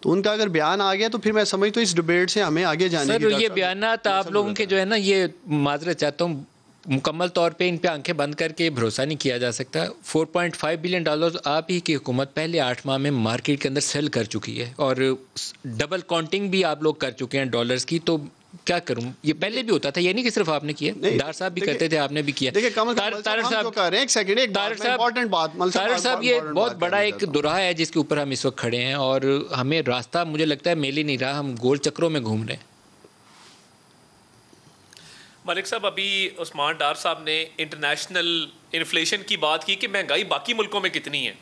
तो उनका अगर बयान आ गया तो फिर मैं समझता हूँ इस डिबेट से हमें आगे जाने की। सर ये बयानात आप लोगों के जो है ना, ये माजरत चाहता हूँ, मुकम्मल तौर पे इन पे आंखें बंद करके भरोसा नहीं किया जा सकता। $4.5 बिलियन आप ही की हुकूमत पहले 8 माह में मार्केट के अंदर सेल कर चुकी है और डबल काउंटिंग भी आप लोग कर चुके हैं डॉलर्स की। तो क्या करूं, ये पहले भी होता था, ये नहीं कि सिर्फ आपने किया, दार साहब भी करते थे, आपने भी किया। देखिए तारिक साहब ये बहुत बड़ा एक दुराहा है जिसके ऊपर हम इस वक्त खड़े हैं और हमें रास्ता मुझे लगता है मिल ही नहीं रहा, हम गोल चक्रों में घूम रहे हैं। मलिक साहब, अभी उस्मान डार साहब ने इंटरनेशनल इन्फ्लेशन की बात की कि महंगाई बाकी मुल्कों में कितनी है,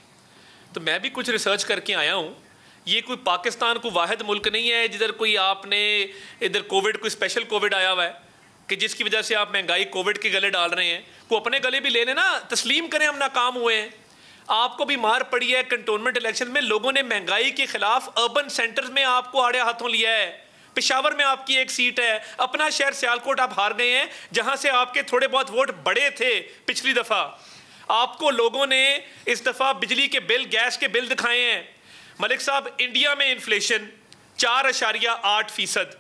तो मैं भी कुछ रिसर्च करके आया हूँ। ये कोई पाकिस्तान को वाहिद मुल्क नहीं है जिधर कोई आपने इधर कोविड, कोई स्पेशल कोविड आया हुआ है। कि जिसकी वजह से आप महंगाई कोविड के गले डाल रहे हैं, को अपने गले भी ले लेना, तस्लीम करें हम नाकाम हुए हैं। आपको भी मार पड़ी है कंटोनमेंट इलेक्शन में, लोगों ने महंगाई के खिलाफ अर्बन सेंटर्स में आपको आड़े हाथों लिया है। पेशावर में आपकी एक सीट है, अपना शहर सियालकोट आप हार गए हैं, जहां से आपके थोड़े बहुत वोट बड़े थे पिछली दफा। आपको लोगों ने इस दफा बिजली के बिल, गैस के बिल दिखाए हैं। मलिक साहब, इंडिया में इन्फ्लेशन 4.8%,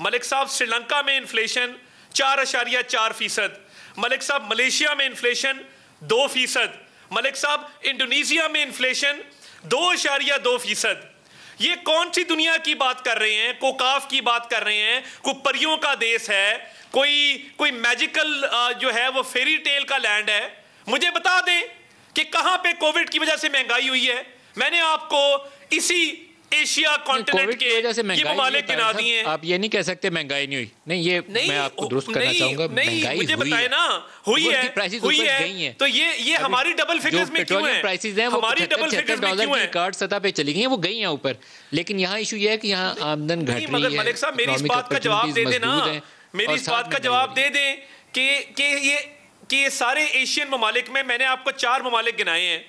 मलिक साहब श्रीलंका में इन्फ्लेशन 4.4%, मलिक साहब मलेशिया में इन्फ्लेशन 2%, मलिक साहब इंडोनेशिया में इन्फ्लेशन 2.2%। ये कौन सी दुनिया की बात कर रहे हैं? कोकाफ की बात कर रहे हैं? कोई परियों का देश है? कोई मैजिकल जो है वो फेरी टेल का लैंड है? मुझे बता दें कि कहां पे कोविड की वजह से महंगाई हुई है। मैंने आपको इसी एशिया कॉन्टिनेंट के ये ममालिक गिना दिए हैं। आप ये नहीं कह सकते महंगाई नहीं हुई। नहीं, मैं आपको दुरुस्त करना चाहूंगा, महंगाई मुझे बताए ना, हुई है। तो ये हमारी डबल फिगर्स में क्यों है? प्राइसेस हैं वो हमारी डबल फिगर्स में क्यों है? रिकॉर्ड सतह पे चली गई हैं, वो गई हैं ऊपर, लेकिन यहाँ इशू ये है कि यहाँ आमदन घट रही है। मगर मलिक साहब, मेरी इस बात का जवाब दे देना, मेरी इस बात का जवाब दे दें कि ये सारे एशियन ममालिक में मैंने आपको 4 ममालिक गिनाए हैं,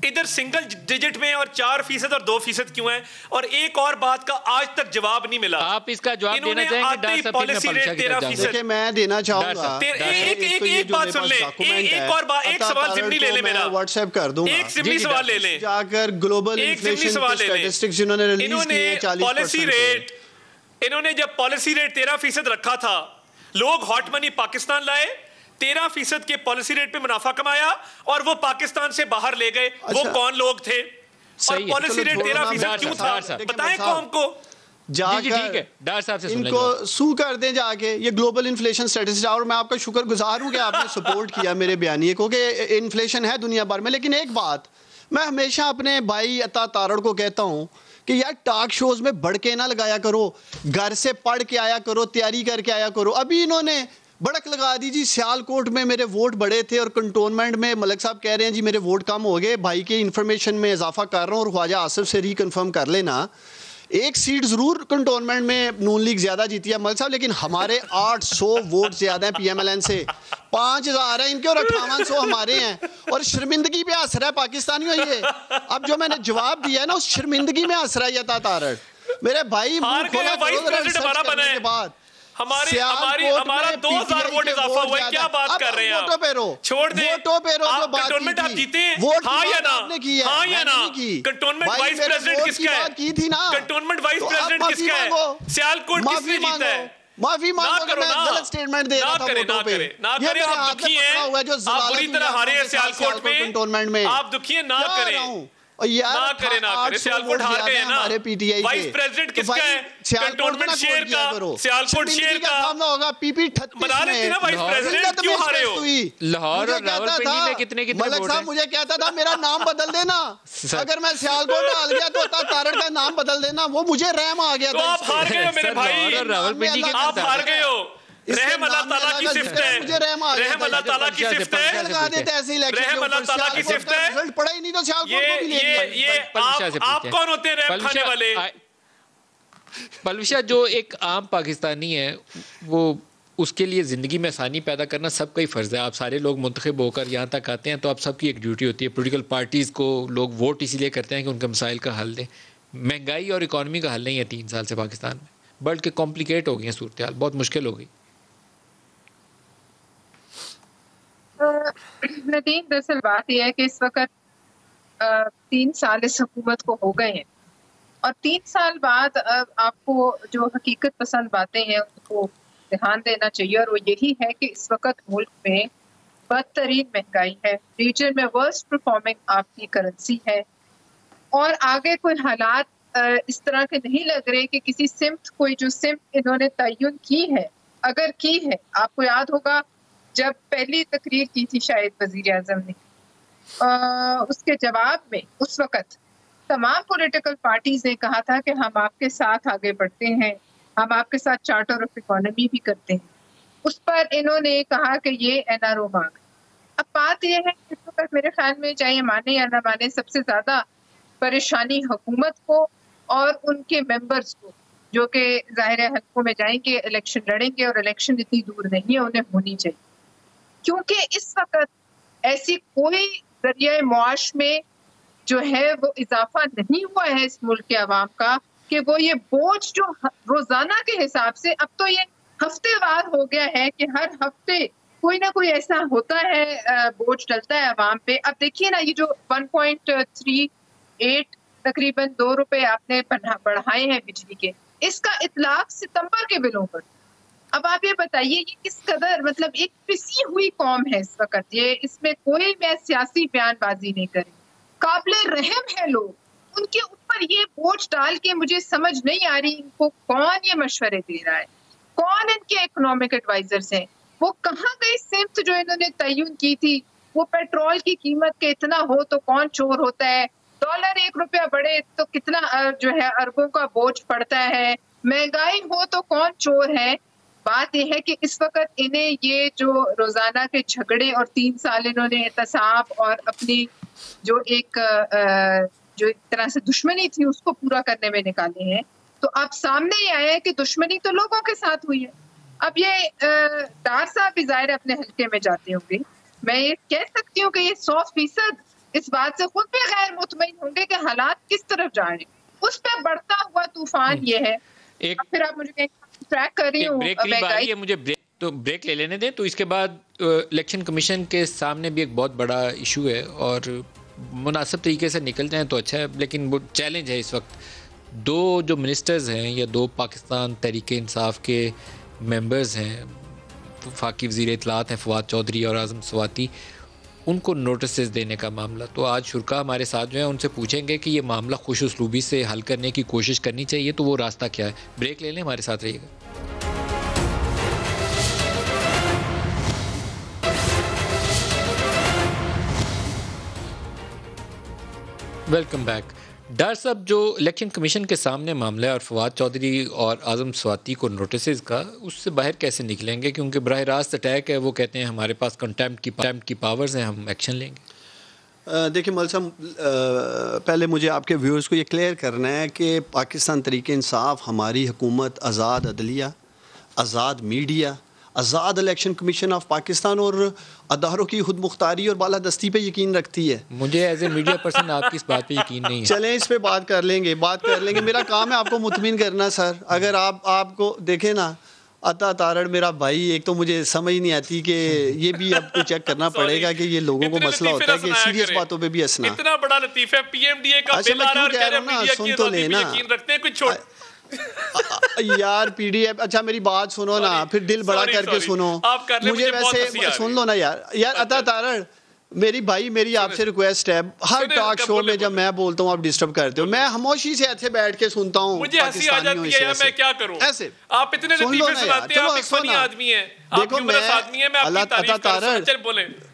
इधर सिंगल डिजिट में और 4% और 2% क्यों है? और एक और बात का आज तक जवाब नहीं मिला। आप इसका जवाब देना चाहेंगे? Policy rate 13%। मैं देना चाहूंगा, एक बात सुन ले, एक और बात, एक सवाल जिम्नी ले ले मेरा, व्हाट्सएप कर दूंगा, एक जिम्नी सवाल ले ले, जाकर ग्लोबल इन्फ्लेशन स्टैटिस्टिक्स जिन्होंने रिलीज किए हैं 40%। पॉलिसी रेट, इन्होंने जब पॉलिसी रेट 13% रखा था, लोग हॉट मनी पाकिस्तान लाए, 13% के पॉलिसी रेट पे मुनाफा कमाया और वो पाकिस्तान से बाहर ले गए। वो कौन लोग थे? और पॉलिसी रेट 13% क्यों था? बताएं कौम को। जाकर डार साहब से इनको सू कर दें जाके, ये ग्लोबल इन्फ्लेशन स्टैटिस्टिक्स। और मैं आपका शुक्रगुजार हूं कि आपने सपोर्ट किया मेरे बयानिए को कि इन्फ्लेशन है दुनिया भर में। लेकिन एक बात मैं हमेशा अपने भाई अता तारड़ को कहता हूं कि यार टॉक शोज में भड़के ना लगाया करो, घर से पढ़ के आया करो, तैयारी करके आया करो। अभी इन्होंने भड़क लगा दी जी, सियालकोट में मेरे वोट बड़े थे और कंटोनमेंट में मलिक साहब कह रहे हैं जी मेरे वोट कम हो गए। भाई के इन्फॉर्मेशन में इजाफा कर रहा हूँ और ख्वाजा आसिफ से रिकन्फर्म कर लेना, एक सीट जरूर कंटोनमेंट में नून लीग ज्यादा जीती है मलिक साहब, लेकिन हमारे 800 वोट ज्यादा हैं PMLN से, 5000 है इनके और 5800 हमारे हैं। और शर्मिंदगी पे हंस रहा है पाकिस्तानियों ये। अब जो मैंने जवाब दिया है ना, उस शर्मिंदगी में हंस रहा है ये तारड़। मेरे भाई मुंह खोला के बाद हमारा 2000 वोट इजाफा हुआ है। क्या बात कर रहे हैं आप? छोड़ दे, आप कंटोनमेंट आप जीते हैं, हाँ या ना? हाँ या ना? कंटोनमेंट वाइस प्रेसिडेंट किसका है? कंटोनमेंट वाइस प्रेसिडेंट किसका है? सियालकोट किसने जीता है? माफी मांगो, मैं गलत स्टेटमेंट दे रहा था वोटों पे। ना करें, आप दुखी हैं, आप बुरी तरह हारे हैं सियालकोट में, आप दुखी हैं, ना करें, ना करे। सियालकोट हार गए ना। वाइस प्रेसिडेंट किसका है? कंटोनमेंट शेयर का, सियालकोट शेयर का होगा। PP 36 बना लेती ना वाइस प्रेसिडेंट, क्यों हारे हो? लाहौर और रावलपिंडी में कितने मलिक साहब मुझे कहता था मेरा नाम बदल देना, अगर मैं सियालकोट में हार गया तो तारड़ का नाम बदल देना, वो मुझे रहम आ गया। तो आप हार गए हो मेरे भाई, रावलपिंडी के आप हार गए हो। रहम अल्लाह ताला की सिफ्त है, रहम अल्लाह ताला की सिफ्त है, रहम अल्लाह ताला की सिफ्त है। रिजल्ट पड़ा ही नहीं तो सियालकोट को भी ले लिया। आप कौन होते हैं रहम खाने वाले? पलविशा, जो एक आम पाकिस्तानी है वो, उसके लिए ज़िंदगी में आसानी पैदा करना सबका ही फ़र्ज़ है। आप सारे लोग मुंतखब होकर यहाँ तक आते हैं तो आप सबकी एक ड्यूटी होती है। पॉलिटिकल पार्टीज़ को लोग वोट इसीलिए करते हैं कि उनके मसाइल का हल दें। महंगाई और इकॉनमी का हल नहीं है 3 साल से पाकिस्तान में, बल्कि कॉम्प्लिकेट हो गई है सूरत हाल, बहुत मुश्किल हो गई। नदीम, दरअसल बात यह है कि इस वक्त 3 साल इस हुकूमत को हो गए हैं और 3 साल बाद आपको जो हकीकत पसंद बातें हैं उनको ध्यान देना चाहिए, और वो यही है कि इस वक्त मुल्क में बदतरीन महंगाई है, रीजन में वर्स्ट परफॉर्मिंग आपकी करेंसी है, और आगे कोई हालात इस तरह के नहीं लग रहे कि किसी सिमत, कोई जो सिमत इन्होंने तयन की है, अगर की है, आपको याद होगा जब पहली तकरीर की थी शायद वजीर आजम ने, उसके जवाब में उस वक्त तमाम पॉलिटिकल पार्टीज ने कहा था कि हम आपके साथ आगे बढ़ते हैं, हम आपके साथ चार्टर ऑफ इकोनॉमी भी करते हैं। उस पर इन्होंने कहा कि ये NRO मांग। अब बात यह है कि इस वक्त मेरे ख्याल में चाहे माने या ना माने, सबसे ज्यादा परेशानी हुकूमत को और उनके मेंबर्स को जो कि ज़ाहिर है हल्कों में जाएंगे, इलेक्शन लड़ेंगे, और इलेक्शन इतनी दूर नहीं है, उन्हें होनी चाहिए, क्योंकि इस वक्त ऐसी कोई जरिए मुआश में जो है वो इजाफा नहीं हुआ है इस मुल्क के अवाम का, कि वो ये बोझ जो रोजाना के हिसाब से, अब तो ये हफ्तेवार हो गया है कि हर हफ्ते कोई ना कोई ऐसा होता है, बोझ डलता है अवाम पे। अब देखिए ना, ये जो 1.38 तकरीबन 2 रुपए आपने बढ़ाए हैं बिजली के, इसका इतलाक सितंबर के बिलों पर। अब आप ये बताइए ये किस कदर, मतलब एक पिसी हुई कौम है इस वक्त, ये इसमें कोई मैं सियासी बयानबाजी नहीं करी, काबिले रहम है लोग, उनके ऊपर ये बोझ डाल के मुझे समझ नहीं आ रही इनको कौन ये मशवरे दे रहा है, कौन इनके इकोनॉमिक एडवाइजर्स हैं, वो कहाँ गई सिमत जो इन्होंने तयन की थी, वो पेट्रोल की कीमत के इतना हो तो कौन चोर होता है, डॉलर 1 रुपया बढ़े तो कितना जो है अरबों का बोझ पड़ता है, महंगाई हो तो कौन चोर है। बात यह है कि इस वक्त इन्हें ये जो रोजाना के झगड़े और 3 साल इन्होंने एहतसाब और अपनी जो एक एक तरह से दुश्मनी थी उसको पूरा करने में निकाले हैं, तो अब सामने ही आया है कि दुश्मनी तो लोगों के साथ हुई है। अब ये डार साहब भी ज़ाहिर अपने हल्के में जाते होंगे, मैं ये कह सकती हूँ कि ये 100% इस बात से खुद भी गैर मुतमईन होंगे कि हालात किस तरफ जा रहे हैं, उस पर बढ़ता हुआ तूफान ये है। फिर आप मुझे ट्रैक कर रही हूँ, मुझे ब्रेक ले लेने दें, तो इसके बाद इलेक्शन कमीशन के सामने भी एक बहुत बड़ा इशू है और मुनासिब तरीके से निकल जाएं तो अच्छा है, लेकिन वो चैलेंज है इस वक्त। 2 जो मिनिस्टर्स हैं या 2 पाकिस्तान तहरीक इंसाफ के मेंबर्स हैं, वफाकी वज़ीर इत्तलात हैं फवाद चौधरी और आज़म स्वाति, उनको नोटिस देने का मामला, तो आज शुरा हमारे साथ जो है उनसे पूछेंगे कि ये मामला खुश उसलूबी से हल करने की कोशिश करनी चाहिए, तो वो रास्ता क्या है। ब्रेक ले लें, हमारे साथ रहिएगा। Welcome back. डर साहब, जो इलेक्शन कमीशन के सामने मामला है और फवाद चौधरी और आज़म स्वाति को नोटिस का, उससे बाहर कैसे निकलेंगे, क्योंकि बराह रास्त अटैक है, वो कहते हैं हमारे पास कंटेम्प्ट की पावर्स हैं, हम एक्शन लेंगे। देखिए मौल साहब, पहले मुझे आपके व्यूअर्स को ये क्लियर करना है कि पाकिस्तान तहरीक इंसाफ, हमारी हुकूमत आज़ाद अदलिया, आज़ाद मीडिया, आज़ाद इलेक्शन कमीशन ऑफ पाकिस्तान और अदारों की खुद मुख्तारी और बालादस्ती पे यकीन रखती है। मुझे एज ए मीडिया पर्सन आपकी इस बात पे यकीन नहीं है। चलें इस पे बात कर लेंगे। मेरा काम है आपको मुतमिन करना सर। अगर आपको देखें ना, अता तारड़ मेरा भाई, एक तो मुझे समझ नहीं आती कि ये भी आपको चेक करना पड़ेगा कि ये लोगों को मसला होता है कि सीरियस बातों पे भी हंसना। इतना बड़ा लतीफ़ है, पीएमडीए का बिल आ रहा है और कह रहे हैं मीडिया की आज़ादी पे यकीन रखते हैं, कुछ छोड़ यार पीडीएफ। अच्छा मेरी बात सुनो ना, फिर दिल बड़ा करके सुनो। मुझे वैसे सुन लो ना यार अता तारड़ मेरी भाई, मेरी आपसे रिक्वेस्ट है, हर टॉक शो में जब मैं बोलता हूँ आप डिस्टर्ब करते हो। मैं खामोशी से ऐसे बैठ के सुनता हूँ, मुझे हंसी आ जाती है, मैं क्या करूँ। ऐसे आप इतने लतीफे सुनाते हैं, आप एक फनी आदमी हैं, देखो मैं अल्लाह तारड़ बोले।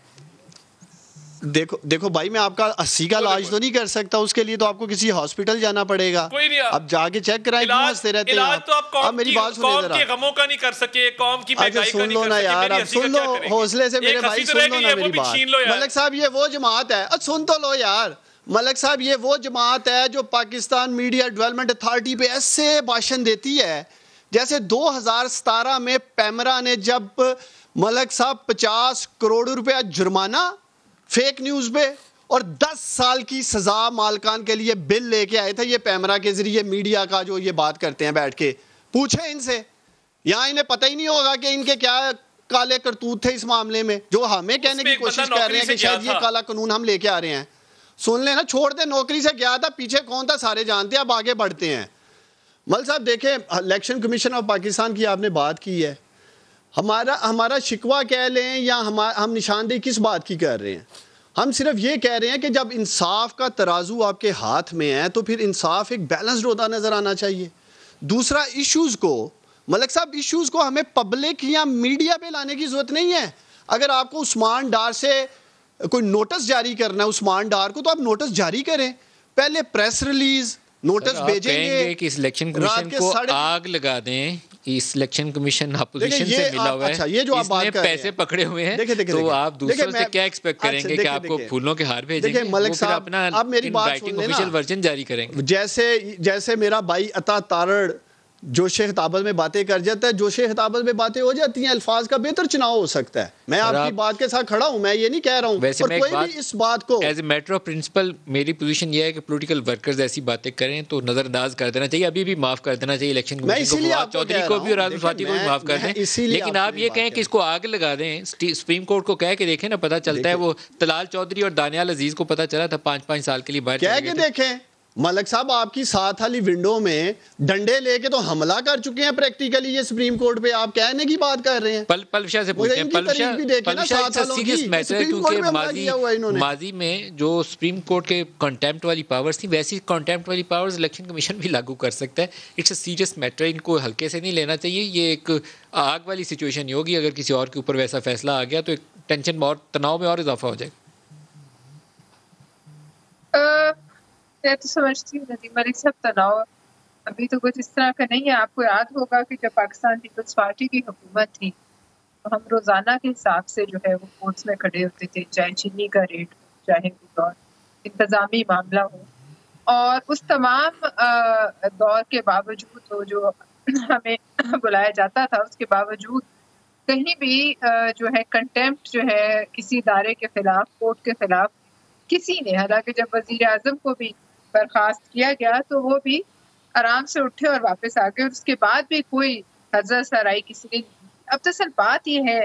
देखो भाई, मैं आपका 80 का इलाज तो नहीं कर सकता, उसके लिए तो आपको किसी हॉस्पिटल जाना पड़ेगा। अब जाके चेक कराएं, क्यों हंसते रहते हैं आप। तो आप कौम मेरी बात सुनिए जरा। कौम के गमों का नहीं कर सके, कौम की महंगाई का नहीं कर सके। सुन लो ना यार, अब सुन लो हौसले से मेरे भाई, सुन लो ना मेरी बात। मलिक साहब ये वो जमात है, सुन तो लो यार। मलिक साहब ये वो जमात है जो पाकिस्तान मीडिया डेवलपमेंट अथॉरिटी पे ऐसे भाषण देती है जैसे 2017 में पैमरा ने जब मलिक साहब 50 करोड़ रुपया जुर्माना फेक न्यूज़ पे और 10 साल की सजा मालकान के लिए बिल लेके आए थे, ये पैमरा के जरिए मीडिया का जो ये बात करते हैं बैठ के। पूछे इनसे, यहाँ इन्हें पता ही नहीं होगा कि इनके क्या काले करतूत थे इस मामले में, जो हमें कहने की कोशिश कर रहे हैं कि शायद ये काला कानून हम लेके आ रहे हैं। सुन लेना, छोड़ दे, नौकरी से गया था, पीछे कौन था सारे जानते हैं, अब आगे बढ़ते हैं। मल साहब देखें, इलेक्शन कमीशन ऑफ पाकिस्तान की आपने बात की है, हमारा शिकवा कह लें या हम निशानदेही किस बात की कर रहे हैं। हम सिर्फ ये कह रहे हैं कि जब इंसाफ का तराजू आपके हाथ में है तो फिर इंसाफ एक बैलेंस्ड होता नज़र आना चाहिए। दूसरा, इश्यूज़ को मलिक साहब, इश्यूज़ को हमें पब्लिक या मीडिया पे लाने की ज़रूरत नहीं है। अगर आपको उस्मान डार से कोई नोटिस जारी करना है, उस्मान डार को, तो आप नोटिस जारी करें, पहले प्रेस रिलीज नोटिस भेजेंगे कि इस इलेक्शन कमीशन को आग लगा दें। इस इलेक्शन कमीशन अपोजिशन से मिला हुआ है, अच्छा, ये जो आप बात कर पैसे पकड़े हुए हैं, तो आप दूसरों से क्या एक्सपेक्ट करेंगे कि आपको फूलों के हार भेजेंगे? मलिक साहब अपना अब मेरी बात सुन लेना, ऑफिशियल वर्जन जारी करेंगे। जैसे मेरा भाई अता तारड़ जोशे खिताबत में बातें कर जाता है, जोशे खिताबत में बातें हो जाती हैं, अल्फाज का बेहतर चुनाव हो सकता है। मैं आपकी बात के साथ खड़ा हूं, मैं ये नहीं कह रहा हूं। वैसे और कोई भी इस बात को as a matter of principle मेरी पोजीशन ये है कि पॉलिटिकल वर्कर्स ऐसी बातें करें तो नजरअंदाज कर देना चाहिए, अभी भी माफ कर देना चाहिए इलेक्शन कमीशन को, फवाद चौधरी को भी और आजम फाती को भी माफ कर दें। लेकिन आप ये कहें कि इसको आग लगा दें, सुप्रीम कोर्ट को कह के देखें ना, पता चलता है वो तलाल चौधरी और दानियाल अजीज को पता चला था 5-5 साल के लिए बाहर कह के देखें। मलिक साहब आपकी साथ वाली विंडो में डंडे लेके तो हमला कर चुके हैं प्रैक्टिकली ये सुप्रीम कोर्ट पे, आप कहने की बात कर रहे हैं। पलशाह से पूछते हैं, पलशाह सीरियस मैटर है क्योंकि माजी में जो सुप्रीम कोर्ट के कंटेम्प्ट वाली पावर्स थी वैसी कंटेम्प्ट वाली पावर्स इलेक्शन कमीशन भी लागू कर सकता है। इट्स अ सीरियस मैटर, इनको हल्के से नहीं लेना चाहिए। ये एक आग वाली सिचुएशन ही होगी, अगर किसी और के ऊपर वैसा फैसला आ गया तो एक टेंशन और तनाव में और इजाफा हो जाएगा। मैं तो समझती हूँ नदीम मलिक साहब, तनाव अभी तो कुछ इस तरह का नहीं है। आपको याद होगा कि जब पाकिस्तान पीपल्स पार्टी की हुकूमत थी तो हम रोजाना के हिसाब से जो है वो कोर्ट्स में खड़े होते थे, चाहे चीनी का रेट हो, चाहे कोई और इंतजामी मामला हो। और उस तमाम दौर के बावजूद तो जो हमें बुलाया जाता था, उसके बावजूद कहीं भी जो है कंटेम्प्ट जो है किसी इदारे के खिलाफ, कोर्ट के खिलाफ किसी ने, हालांकि जब वजीर आजम को भी बर्खास्त किया गया तो वो भी आराम से उठे और वापस आ गए, और उसके बाद भी कोई हजर सराई किसी ने। अब दरअसल बात ये है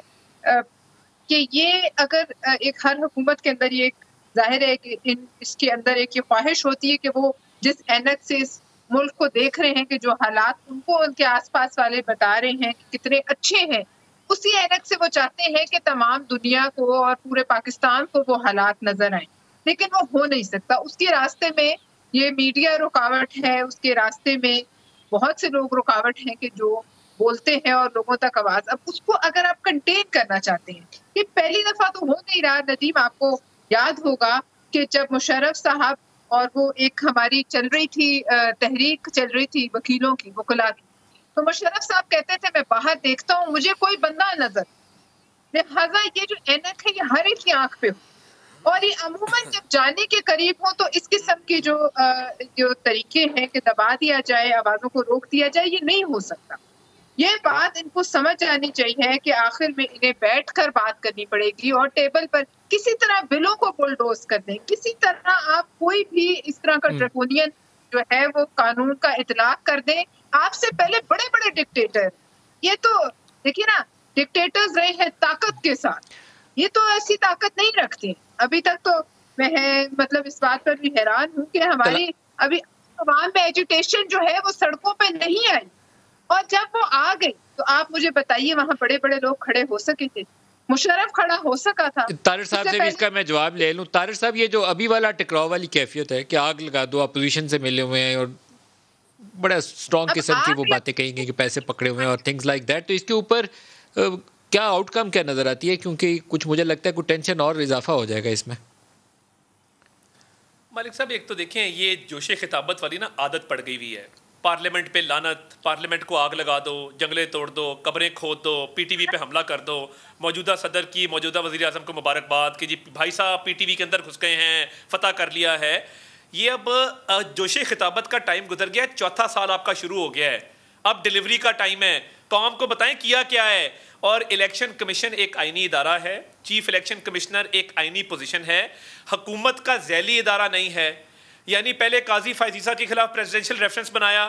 कि ये अगर एक हर हुकूमत के अंदर ये जाहिर है कि इसके अंदर एक ये ख्वाहिश होती है कि वो जिस ऐनक से इस मुल्क को देख रहे हैं कि जो हालात उनको उनके आसपास वाले बता रहे हैं कि कितने अच्छे हैं, उसी ऐनक से वो चाहते हैं कि तमाम दुनिया को और पूरे पाकिस्तान को वो हालात नजर आए, लेकिन वो हो नहीं सकता। उसके रास्ते में ये मीडिया रुकावट है, उसके रास्ते में बहुत से लोग रुकावट हैं कि जो बोलते हैं और लोगों तक आवाज। अब उसको अगर आप कंटेन करना चाहते हैं, ये पहली दफा तो हो नहीं रहा। नदीम, आपको याद होगा कि जब मुशर्रफ साहब और वो एक हमारी चल रही थी तहरीक चल रही थी वकीलों की, वकला की, तो मुशर्रफ साहब कहते थे मैं बाहर देखता हूँ मुझे कोई बंदा नजर, लिहाजा ये जो ऐनक है ये हर एक की आंख पे हो, और ये अमूमन जब जाने के करीब हो तो इस किस्म के जो तरीके हैं कि दबा दिया जाए, आवाजों को रोक दिया जाए, ये नहीं हो सकता। ये बात इनको समझ आनी चाहिए कि आखिर में इन्हें बैठकर बात करनी पड़ेगी और टेबल पर किसी तरह बिलों को बुलडोज कर दें, किसी तरह आप कोई भी इस तरह का ड्रैकोनियन जो है वो कानून का इतलाक कर दें। आपसे पहले बड़े बड़े डिक्टेटर, ये तो देखिए ना, डिक्टेटर्स रहे हैं ताकत के साथ, ये तो ऐसी ताकत नहीं रखते। अभी तक तो मैं मतलब इस बात पर भी हैरान हूँ कि हमारी अभी अवाम में एजुटेशन जो है वो सड़कों पे नहीं आई, और जब वो आ गई तो आप मुझे बताइए वहाँ बड़े बड़े लोग खड़े हो सके थे, मुशर्रफ खड़ा हो सका था। तारिक साहब से भी इसका मैं जवाब ले लूँ। तारिक साहब, ये जो अभी वाला टकराव वाली कैफियत है कि आग लगा दो, अपोजिशन से मिले हुए हैं और बड़ा स्ट्रॉन्ग किस्म की वो बातें कही गई कि पैसे पकड़े हुए हैं और थिंग्स लाइक दैट, तो इसके ऊपर क्या आउटकम क्या नजर आती है? क्योंकि कुछ मुझे लगता है कुछ टेंशन और इजाफा हो जाएगा इसमें। मलिक साहब, एक तो देखें ये जोशे खिताबत वाली ना आदत पड़ गई हुई है। पार्लियामेंट पे लानत, पार्लियामेंट को आग लगा दो, जंगलें तोड़ दो, कब्रें खोद दो, पीटीवी पे हमला कर दो, मौजूदा सदर की, मौजूदा वज़ीर आज़म को मुबारकबाद कि जी भाई साहब पीटीवी के अंदर घुस गए हैं, फतह कर लिया है। ये अब जोशे खिताबत का टाइम गुजर गया है, चौथा साल आपका शुरू हो गया है, अब डिलीवरी का टाइम है। कौम को बताएं किया क्या है। और इलेक्शन कमीशन एक आईनी इदारा है, चीफ इलेक्शन कमिश्नर एक आईनी पोजीशन है, हुकूमत का ज़ैली इदारा नहीं है। यानी पहले काजी फायजीसा के खिलाफ प्रेसिडेंशियल रेफरेंस बनाया,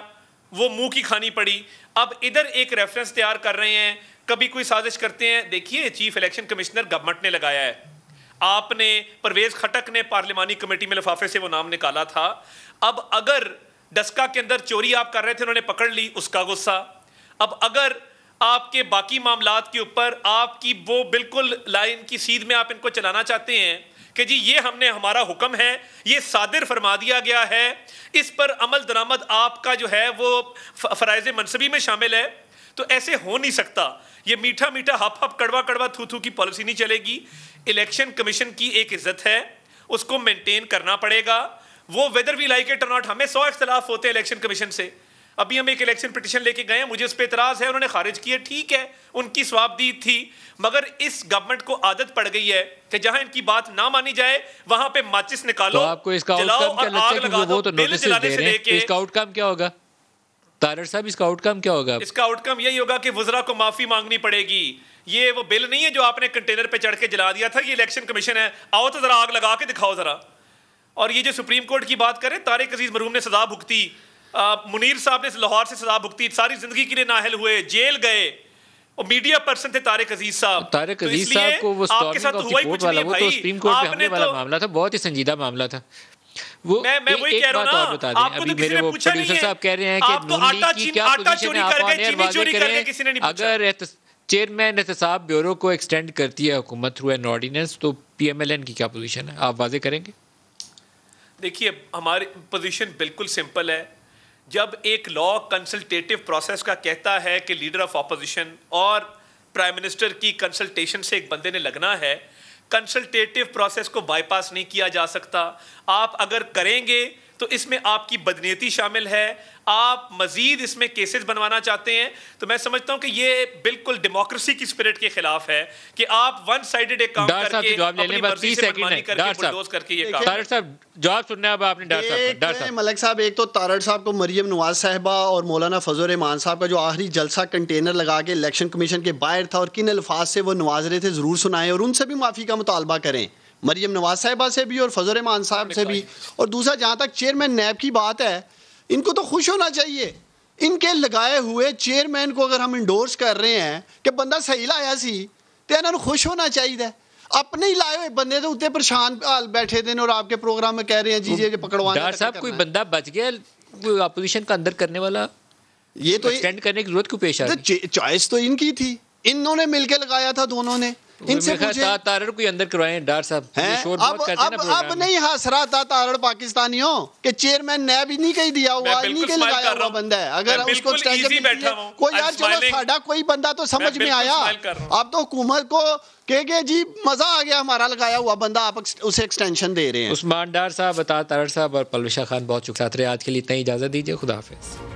वो मुंह की खानी पड़ी, अब इधर एक रेफरेंस तैयार कर रहे हैं, कभी कोई साजिश करते हैं। देखिए चीफ इलेक्शन कमिश्नर गवर्नमेंट ने लगाया है, आपने परवेज खटक ने पार्लिमानी कमेटी में लिफाफे से वो नाम निकाला था। अब अगर डस्का के अंदर चोरी आप कर रहे थे, उन्होंने पकड़ ली, उसका गुस्सा। अब अगर आपके बाकी मामलात के ऊपर आपकी वो बिल्कुल लाइन की सीध में आप इनको चलाना चाहते हैं कि जी ये हमने, हमारा हुक्म है, ये सादिर फरमा दिया गया है, इस पर अमल दरामद आपका जो है वो फ़राइज़ मनसबी में शामिल है, तो ऐसे हो नहीं सकता। ये मीठा मीठा हप हप कड़वा कड़वा थू थू की पॉलिसी नहीं चलेगी। इलेक्शन कमीशन की एक इज्जत है, उसको मेंटेन करना पड़ेगा। वो वेदर वी लाइक इट और नॉट, हमें 100 इख्तलाफ होते हैं इलेक्शन कमीशन से। अभी हम एक इलेक्शन पिटीशन लेके गए, मुझे उस पर इतराज़ है, उन्होंने खारिज किया, ठीक है, उनकी स्वाबदीद थी, मगर इस गवर्नमेंट को आदत पड़ गई है कि जहां इनकी बात ना मानी जाए वहां पे माचिस निकालो, तो आपको इसका जलाओ आउटकम क्या और आग लगता है? लगा दो। वो तो बिल नोटिस जलाने दे से रहे हैं, लेके तो इसका आउटकम क्या होगा? तारड़ साहब, इसका आउटकम क्या होगा? इसका आउटकम यही होगा कि वज़रा को माफी मांगनी पड़ेगी। ये वो बिल नहीं है जो आपने कंटेनर पे चढ़ के जला दिया था, ये इलेक्शन कमीशन है, आओ तो जरा आग लगा के दिखाओ जरा। और ये जो सुप्रीम कोर्ट की बात करें, तारिक अजीज मरहूम ने सजा भुगती, मुनीर साहब ने लाहौर से सजा भुगती, सारी जिंदगी के लिए नाअहल हुए, जेल गए, और मीडिया पर्सन थे तारिक अजीज साहब। तारिक अजीज साहब को वो आपके साथ हुआ ही कुछ नहीं वो तो सुप्रीम कोर्ट पे हमले वाला मामला था, बहुत ही संजीदा मामला था वो। मैं वही कह रहा हूं ना, आपको तो किसी ने पूछा नहीं है। साहब कह रहे हैं कि नून लीग की क्या पोजीशन है, आप ऑन एयर वाज़ेह करें। अगर चेयरमैन एहतसाब ब्यूरो को एक्सटेंड करती है हुकूमत थ्रू एन ऑर्डिनेंस, तो पीएमएलएन की क्या पोजीशन है, आप वाज़ेह करेंगे? देखिए, हमारी पोजीशन बिल्कुल सिंपल है। जब एक लॉ कंसल्टेटिव प्रोसेस का कहता है कि लीडर ऑफ ऑपोजिशन और प्राइम मिनिस्टर की कंसल्टेशन से एक बंदे ने लगना है, कंसल्टेटिव प्रोसेस को बाईपास नहीं किया जा सकता। आप अगर करेंगे तो इसमें आपकी बदनीयती शामिल है, आप मजीद इसमें केसेस बनवाना चाहते हैं, तो मैं समझता हूं कि ये बिल्कुल डेमोक्रेसी की स्पिरिट के खिलाफ है कि आप वन साइडेड एक काम करके अपनी मर्जी से मनमानी करके बुलडोज करके ये काम। तारड़ साहब जवाब सुनना है अब आपने। डार साहब मलिक साहब, एक तो तारड़ साहब को मरियम नवाज साहिबा और मौलाना फजल रहमान साहब का जो आखिरी जलसा कंटेनर लगा के इलेक्शन कमीशन के बाहर था और किन अल्फाज से वो नवाज रहे थे, ज़रूर सुनाएं और उनसे भी माफ़ी का मुतालबा करें, मरियम नवाज साहिबा से भी और फजल रहमान साहब से भी। और दूसरा, जहाँ तक चेयरमैन नैब की बात है, इनको तो खुश होना चाहिए। इनके लगाए हुए चेयरमैन को अगर हम इंडोर्स कर रहे हैं कि बंदा सही लाया सी, तो इन्होंने खुश होना चाहिए। अपने ही लाए हुए बंदे तो उत्ते परेशान हाल बैठे थे और आपके प्रोग्राम में कह रहे हैं जी पकड़वाने। डार साहब, कोई बंदा बच गया अपोजिशन का अंदर करने वाला, ये तो एक्सटेंड करने की जरूरत क्यों पेश आ रही? चॉइस तो इनकी थी, इन्होंने मिलकर लगाया था दोनों ने। इनसे तारड़ कोई अंदर करवाएं डार साहब। अब नहीं हंस रहा था तारड़ पाकिस्तानियों के चेयरमैन ने भी नहीं कही दिया हुआ, नहीं के लगाया हुआ बंदा है। अगर उसको कोई यार, चलो साडा कोई बंदा तो समझ में आया। अब तो हुकूमत को कहे जी मजा आ गया हमारा लगाया हुआ बंदा, आप उसे एक्सटेंशन दे रहे हैं। उस्मान डार साहब, तारड़ साहब और पलविशा खान बहुत शुक्रिया। आज के लिए इतना ही इजाजत दीजिए, खुदा हाफिज।